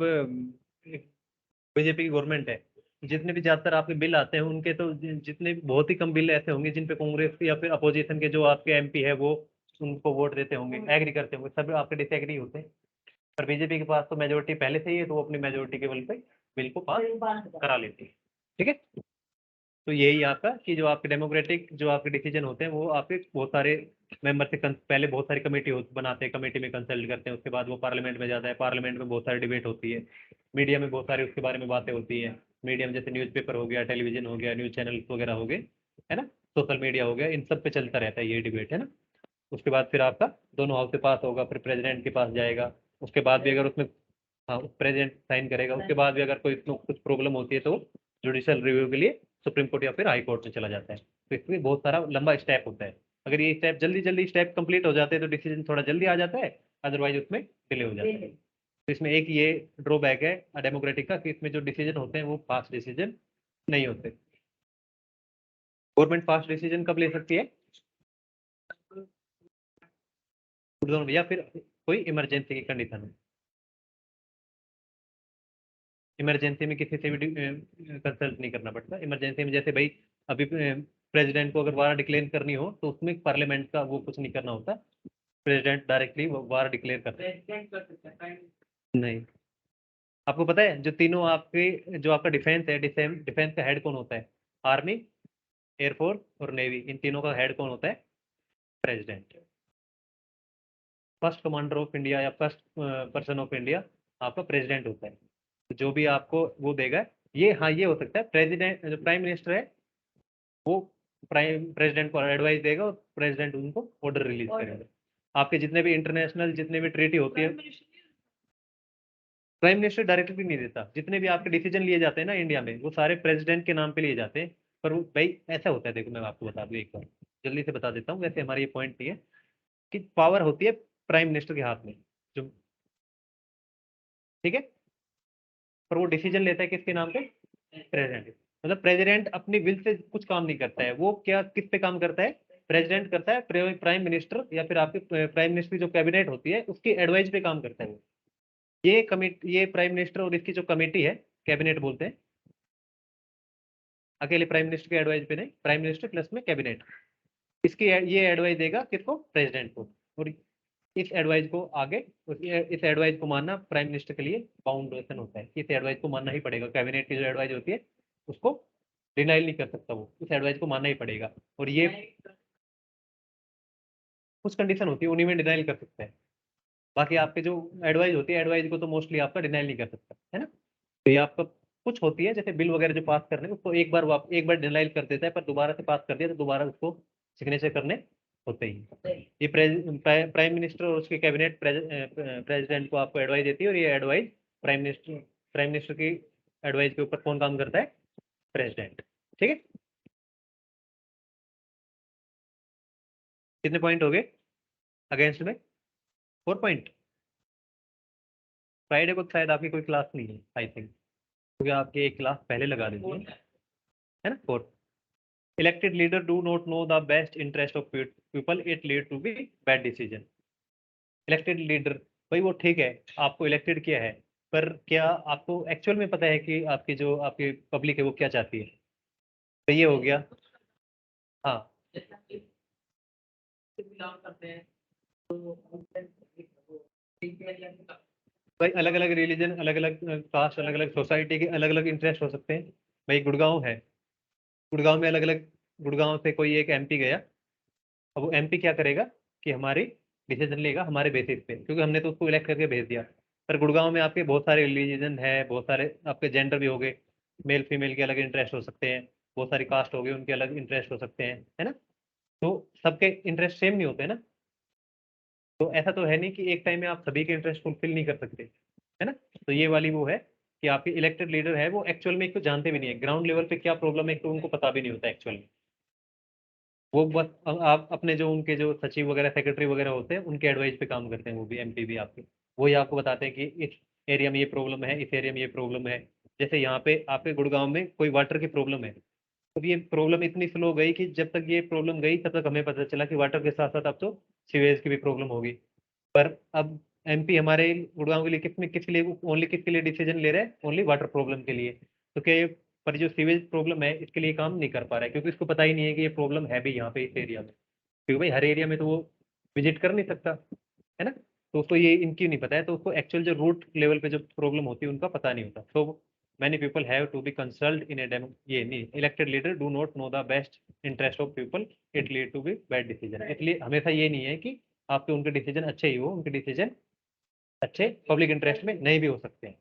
बीजेपी की गवर्नमेंट है, जितने भी ज्यादातर आपके बिल आते हैं उनके तो जितने बहुत ही कम बिल ऐसे होंगे जिन पे कांग्रेस या फिर अपोजिशन के जो आपके एमपी है वो उनको वोट देते होंगे, एग्री करते होंगे, सब आपके डिसएग्री होते हैं। पर बीजेपी के पास तो मेजोरिटी पहले से ही है, तो वो अपनी मेजोरिटी के बल पे बिल को पास करा लेती है। ठीक है, तो यही आपका कि जो आपके डेमोक्रेटिक जो आपके डिसीजन होते हैं वो आपके बहुत सारे मेंबर से पहले बहुत सारी कमेटी बनाते हैं, कमेटी में कंसल्ट करते हैं, उसके बाद वो पार्लियामेंट में जाता है, पार्लियामेंट में बहुत सारी डिबेट होती है, मीडिया में बहुत सारी उसके बारे में बातें होती है, मीडिया में जैसे न्यूज़पेपर हो गया, टेलीविजन हो गया, न्यूज़ चैनल वगैरह हो गए, है ना, सोशल मीडिया हो गया, इन सब पे चलता रहता है ये डिबेट, है ना। उसके बाद फिर आपका दोनों हाउस से पास होगा, फिर प्रेसिडेंट के पास जाएगा, उसके बाद भी अगर उसमें, हाँ, प्रेसिडेंट साइन करेगा, उसके बाद भी अगर कोई इसमें कुछ प्रॉब्लम होती है तो जुडिशियल रिव्यू के लिए सुप्रीम कोर्ट या फिर हाई कोर्ट में चला जाता है। तो इसमें बहुत सारा लंबा स्टेप होता है, अगर ये स्टेप जल्दी जल्दी स्टेप कंप्लीट हो जाते हैं तो डिसीजन थोड़ा जल्दी आ जाता है, अदरवाइज उसमें डिले हो जाता है। तो इसमें एक ये ड्रॉबैक है डेमोक्रेटिक का कि इसमें जो डिसीजन होते हैं वो फास्ट डिसीजन नहीं होते। गवर्नमेंट फास्ट डिसीजन कब ले सकती है, या फिर कोई इमरजेंसी की कंडीशन है, इमरजेंसी में किसी से भी कंसल्ट नहीं करना पड़ता। इमरजेंसी में जैसे भाई अभी प्रेसिडेंट को अगर वार डिक्लेयर करनी हो तो उसमें पार्लियामेंट का वो कुछ नहीं करना होता, प्रेसिडेंट डायरेक्टली वार डिक्लेयर करता है। प्रेसिडेंट कर सकता है नहीं, आपको पता है जो तीनों आपके जो आपका डिफेंस है, डिफेंस का हेड कौन होता है, आर्मी, एयरफोर्स और नेवी, इन तीनों का हेड कौन होता है, president. First commander of India या फर्स्ट पर्सन ऑफ इंडिया आपका प्रेसिडेंट होता है। तो जो भी आपको वो देगा ये, हाँ ये हो सकता है प्रेसिडेंट जो प्राइम मिनिस्टर है वो प्राइम प्रेसिडेंट को एडवाइस देगा और प्रेसिडेंट उनको ऑर्डर रिलीज करेगा। आपके जितने भी इंटरनेशनल जितने भी ट्रीटी होती है, प्राइम मिनिस्टर डायरेक्टली नहीं देता, जितने भी आपके डिसीजन लिए जाते हैं ना इंडिया में वो सारे प्रेसिडेंट के नाम पे लिए जाते हैं। पर वो भाई ऐसा होता है, देखो मैं आपको बता दूं एक बार, जल्दी से बता देता हूँ, वैसे हमारा ये पॉइंट नहीं है कि पावर होती है प्राइम मिनिस्टर के हाथ में जो, ठीक है, पर वो डिसीजन लेता है किसके नाम पे, प्रेसिडेंट। मतलब प्रेसिडेंट अपनी विल से कुछ काम नहीं करता है, वो क्या किस पे काम करता है, प्रेसिडेंट करता है, प्राइम मिनिस्टर या फिर आपके प्राइम मिनिस्टर की जो कैबिनेट होती है उसकी एडवाइस पे काम करता है वो। ये कमिटी, ये प्राइम मिनिस्टर और इसकी जो कमेटी है कैबिनेट बोलते हैं, अकेले प्राइम मिनिस्टर के एडवाइस पे नहीं, प्राइम मिनिस्टर प्लस में कैबिनेट, इसकी ये एडवाइस देगा किसको, प्रेसिडेंट को, और इस एडवाइस को आगे इस एडवाइस को मानना प्राइम मिनिस्टर के लिए बाउंडेशन होता है, इस एडवाइस को मानना ही पड़ेगा, कैबिनेट की जो एडवाइस होती है उसको डिनाइल नहीं कर सकता वो, इस एडवाइस को मानना ही पड़ेगा। और ये कुछ कंडीशन होती है उन्हीं में डिनाइल कर सकता है, बाकी आपके जो एडवाइस होती है एडवाइस को तो मोस्टली आपका डिनाइल नहीं कर सकता, है ना। तो ये आपका कुछ होती है जैसे बिल वगैरह जो पास करने उसको एक बार एक बार डिनाइल कर देता है, पर दोबारा से पास कर दिया तो दोबारा उसको सिग्नेचर करने होते ही। ये प्राइम मिनिस्टर और उसके कैबिनेट प्रेसिडेंट को आपको एडवाइस देती है, और ये एडवाइस प्राइम मिनिस्टर की एडवाइस के ऊपर कौन काम करता है, प्रेसिडेंट। ठीक है, कितने पॉइंट हो गए अगेंस्ट में, 4 पॉइंट। फ्राइडे को शायद आपकी कोई क्लास नहीं है आई थिंक, क्योंकि आपकी एक क्लास पहले लगा देती है ना, 4। Elected leader do not know the best interest of people, it lead to be bad decision. Elected leader, भाई वो ठीक है आपको इलेक्टेड किया है, पर क्या आपको एक्चुअल में पता है कि आपकी जो आपकी पब्लिक है वो क्या चाहती है, तो ये हो गया। हाँ, बिलोंग करते हैं तो भाई अलग अलग रिलीजन, अलग अलग कास्ट, अलग अलग सोसाइटी के अलग अलग इंटरेस्ट हो सकते हैं। भाई गुड़गांव है, गुड़गांव में अलग अलग, गुड़गांव से कोई एक एमपी गया, अब वो एमपी क्या करेगा कि हमारी डिसीजन लेगा हमारे बेसिस पे, क्योंकि हमने तो उसको इलेक्ट करके भेज दिया। पर गुड़गांव में आपके बहुत सारे रिलीजन है, बहुत सारे आपके जेंडर भी हो गए, मेल फीमेल के अलग इंटरेस्ट हो सकते हैं, बहुत सारी कास्ट हो गई उनके अलग इंटरेस्ट हो सकते हैं, है ना। तो सबके इंटरेस्ट सेम नहीं होते ना, तो ऐसा तो है नहीं कि एक टाइम में आप सभी के इंटरेस्ट फुलफिल नहीं कर सकते, है ना। तो ये वाली वो है कि आपके इलेक्टेड लीडर है वो एक्चुअल में एक तो जानते भी नहीं है ग्राउंड लेवल पे क्या प्रॉब्लम है, तो उनको पता भी नहीं होता एक्चुअल में। वो बस आप अपने जो उनके जो सचिव वगैरह सेक्रेटरी वगैरह होते हैं उनके एडवाइस पे काम करते हैं, वो भी एमपी भी आपके, वही आपको बताते हैं कि इस एरिया में ये प्रॉब्लम है, इस एरिया में ये प्रॉब्लम है। जैसे यहाँ पे आपके गुड़गांव में कोई वाटर की प्रॉब्लम है, अब ये प्रॉब्लम इतनी स्लो गई कि जब तक ये प्रॉब्लम गई तब तक हमें पता चला कि वाटर के साथ साथ अब तो सीवेज की भी प्रॉब्लम होगी। पर अब एमपी हमारे गुड़गांव के लिए किसके लिए ओनली किसके लिए डिसीजन ले रहा है? ओनली वाटर प्रॉब्लम के लिए। तो क्या ये पर जो सीवेज प्रॉब्लम है इसके लिए काम नहीं कर पा रहा है, क्योंकि इसको पता ही नहीं है कि ये प्रॉब्लम है भी यहाँ पे इस एरिया में, क्योंकि भाई हर एरिया में तो वो विजिट कर नहीं सकता है ना। तो उसको ये इनकी नहीं पता है, तो उसको एक्चुअल जो रूट लेवल पे जो प्रॉब्लम होती है उनका पता नहीं होता। सो many people have to be consulted in a demo ये नहीं, elected leader do not know the best interest of people, it lead to be bad decision। इसलिए हमेशा ये नहीं है कि आपके उनके डिसीजन अच्छे ही हो, उनके डिसीजन अच्छे पब्लिक इंटरेस्ट में नहीं भी हो सकते हैं।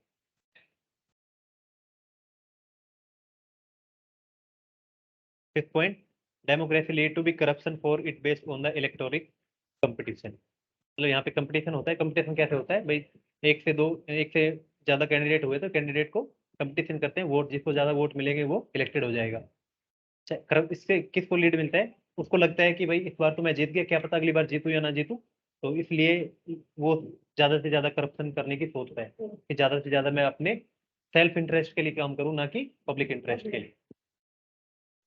Fifth point, democracy lead to be corruption for it based on the electoral competition. मतलब यहाँ पे कंपटीशन होता है। कंपटीशन कैसे होता है भाई? एक से ज्यादा कैंडिडेट हुए तो कैंडिडेट को कंपटीशन करते हैं, वोट जिसको ज्यादा वोट मिलेंगे वो इलेक्टेड हो जाएगा। इससे किसको लीड मिलता है? उसको लगता है कि भाई इस बार तो मैं जीत गया, क्या पता अगली बार जीतूं या ना जीतूं, तो इसलिए वो ज्यादा से ज्यादा करप्शन करने की सोचता है कि ज्यादा से ज्यादा मैं अपने सेल्फ इंटरेस्ट के लिए काम करूं, ना कि पब्लिक इंटरेस्ट के लिए।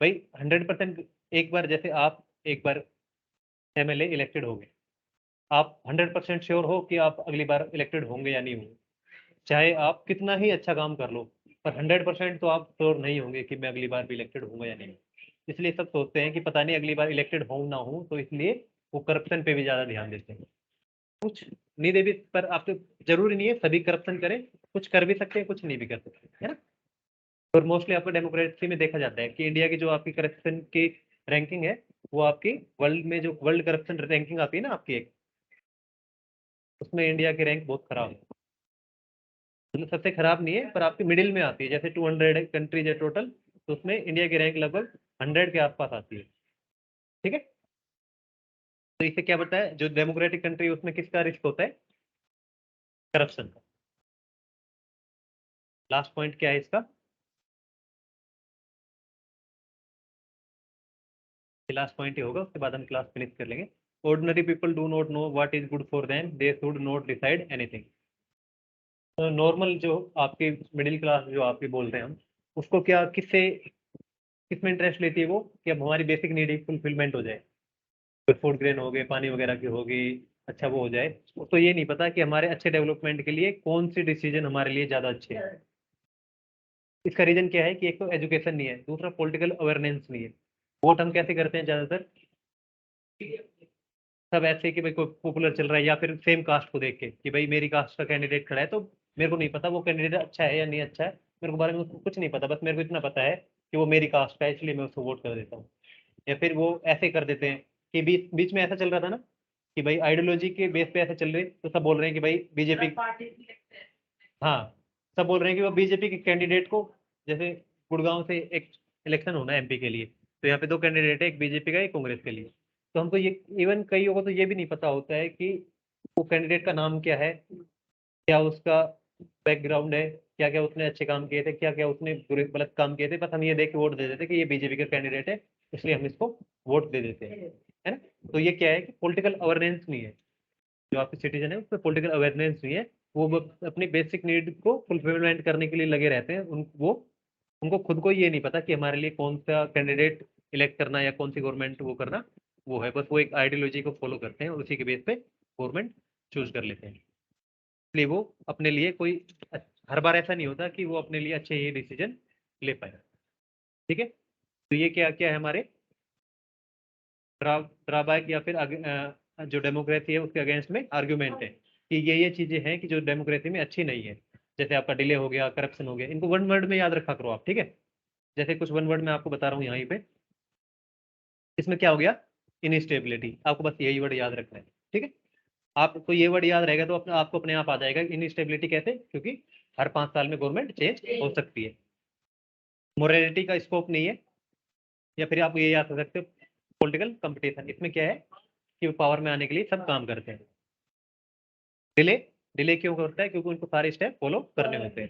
भाई 100% एक बार जैसे आप एक बार एमएलए इलेक्टेड हो गए, आप 100% श्योर हो कि आप अगली बार इलेक्टेड होंगे या नहीं होंगे, चाहे आप कितना ही अच्छा काम कर लो, पर 100% तो आप श्योर नहीं होंगे कि मैं अगली बार भी इलेक्टेड होऊंगा या नहीं। इसलिए सब सोचते हैं कि पता नहीं अगली बार इलेक्टेड हो ना हो, तो इसलिए वो करप्शन पे भी ज्यादा ध्यान देते हैं। कुछ नहीं दे भी, पर आपको जरूरी नहीं है सभी करप्शन करें, कुछ कर भी सकते हैं, कुछ नहीं भी कर सकते, है ना। और मोस्टली आपको डेमोक्रेसी में देखा जाता है कि इंडिया की जो आपकी करप्शन की रैंकिंग है, वो आपकी वर्ल्ड में जो वर्ल्ड करप्शन रैंकिंग आती है ना आपकी एक, उसमें इंडिया की रैंक बहुत खराब है। मतलब सबसे खराब नहीं है, पर आपकी मिडिल में आती है। जैसे 200 कंट्रीज है टोटल, तो उसमें इंडिया की रैंक लगभग 100 के आसपास आती है। ठीक है, तो इससे क्या बताया, जो डेमोक्रेटिक कंट्री है उसमें किसका रिस्क होता है? करप्शन का। लास्ट पॉइंट क्या है इसका? लास्ट पॉइंट ही होगा, उसके बाद हम क्लास फिनिश कर लेंगे। Ordinary people do not know what is good for them, they should not decide anything. तो नॉर्मल जो आपकी मिडिल क्लास जो आपकी बोल रहे हैं हम, उसको क्या किसमें इंटरेस्ट लेती है वो, कि अब हमारी बेसिक नीड फुलफिलमेंट हो जाए, फूड ग्रेन हो गए, पानी वगैरह की होगी, अच्छा वो हो जाए। उसको ये नहीं पता कि हमारे अच्छे डेवलपमेंट के लिए कौन सी डिसीजन हमारे लिए ज़्यादा अच्छे है। इसका रीजन क्या है कि एक तो एजुकेशन नहीं है, दूसरा पॉलिटिकल अवेयरनेस नहीं है। वोट हम कैसे करते हैं ज़्यादातर? सब ऐसे कि भाई कोई पॉपुलर चल रहा है, या फिर सेम कास्ट को देख के कि भाई मेरी कास्ट का कैंडिडेट खड़ा है तो मेरे को नहीं पता वो कैंडिडेट अच्छा है या नहीं अच्छा है, मेरे को बारे में उसको कुछ नहीं पता, बस मेरे को इतना पता है कि वो मेरी कास्ट का है इसलिए मैं उसको वोट कर देता हूँ। या फिर वो ऐसे कर देते हैं कि बीच बीच में ऐसा चल रहा था ना कि भाई आइडियोलॉजी के बेस पे ऐसे चल रहे, तो सब बोल रहे हैं कि भाई बीजेपी, हाँ, सब बोल रहे हैं कि वो बीजेपी के कैंडिडेट को, जैसे गुड़गांव से एक इलेक्शन होना है एमपी के लिए, तो यहाँ पे दो कैंडिडेट है, एक बीजेपी का एक कांग्रेस के लिए। तो हमको ये इवन कईयों को तो ये भी नहीं पता होता है कि वो कैंडिडेट का नाम क्या है, क्या उसका बैकग्राउंड है, क्या क्या उसने अच्छे काम किए थे, क्या क्या उसने बुरे गलत काम किए थे, बस हम ये देख के वोट दे देते कि ये बीजेपी का कैंडिडेट है इसलिए हम इसको वोट दे देते हैं, है ना। तो ये क्या है कि पॉलिटिकल अवेयरनेस नहीं है, जो आपके सिटीजन है उसमें पॉलिटिकल अवेयरनेस नहीं है। वो अपनी बेसिक नीड को फुलफिलमेंट करने के लिए लगे रहते हैं। उनको खुद को ये नहीं पता कि हमारे लिए कौन सा कैंडिडेट इलेक्ट करना या कौन सी गवर्नमेंट वो करना वो है, बस वो एक आइडियोलॉजी को फॉलो करते हैं और उसी के बेस पे गवर्नमेंट चूज कर लेते हैं। इसलिए वो अपने लिए कोई हर बार ऐसा नहीं होता कि वो अपने लिए अच्छे ही डिसीजन ले पाए। ठीक है, तो ये क्या क्या है हमारे ड्राबैक या फिर जो डेमोक्रेसी है उसके अगेंस्ट में आर्ग्यूमेंट है कि ये चीजें हैं कि जो डेमोक्रेसी में अच्छी नहीं है। जैसे आपका डिले हो गया, करप्शन हो गया, इनको वन वर्ड में याद रखा करो आप। ठीक है, जैसे कुछ वन वर्ड में आपको बता रहा हूँ यहाँ पे, इसमें क्या हो गया, इनस्टेबिलिटी, आपको बस यही वर्ड याद रखना है। ठीक है, आपको ये वर्ड याद रहेगा तो आपको अपने आप आ जाएगा इनस्टेबिलिटी कैसे, क्योंकि हर 5 साल में गवर्नमेंट चेंज हो सकती है। मोरालिटी का स्कोप नहीं है, या फिर आप ये याद कर सकते हो पॉलिटिकल कंपटीशन, इसमें क्या है कि वो पावर में आने के लिए सब काम करते हैं। डिले डिले क्यों करता है? क्योंकि उनको सारे स्टेप फॉलो करने होते हैं।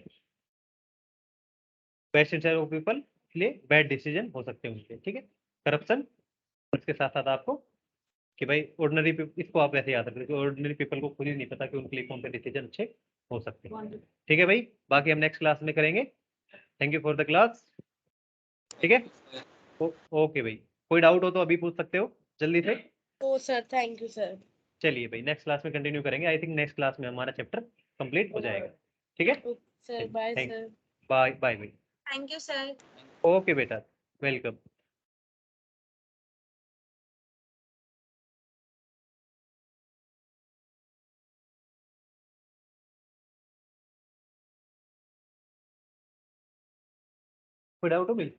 बेस्ट इंटरेस्ट ऑफ पीपल, इसलिए बैड डिसीजन हो सकते हैं उनके। ठीक है, करप्शन, उसके साथ साथ आपको कि भाई ऑर्डिनरी, इसको आप ऐसे याद रखें, ऑर्डिनरी पीपल को खुद ही नहीं पता कि उनके लिए कौन से डिसीजन अच्छे हो सकते हैं। ठीक है भाई, बाकी हम नेक्स्ट क्लास में करेंगे। Thank you for the class. ठीक है। ओके भाई, कोई डाउट हो तो अभी पूछ सकते हो जल्दी से। ओ सर, थैंक यू सर। चलिए भाई, नेक्स्ट क्लास में कंटिन्यू करेंगे। आई थिंक नेक्स्ट क्लास में हमारा चैप्टर कंप्लीट हो जाएगा। ठीक है, sir bye thank, sir. Bye bye भाई। Thank you sir. ओके बेटा, वेलकम। कोई डाउट हो भाई?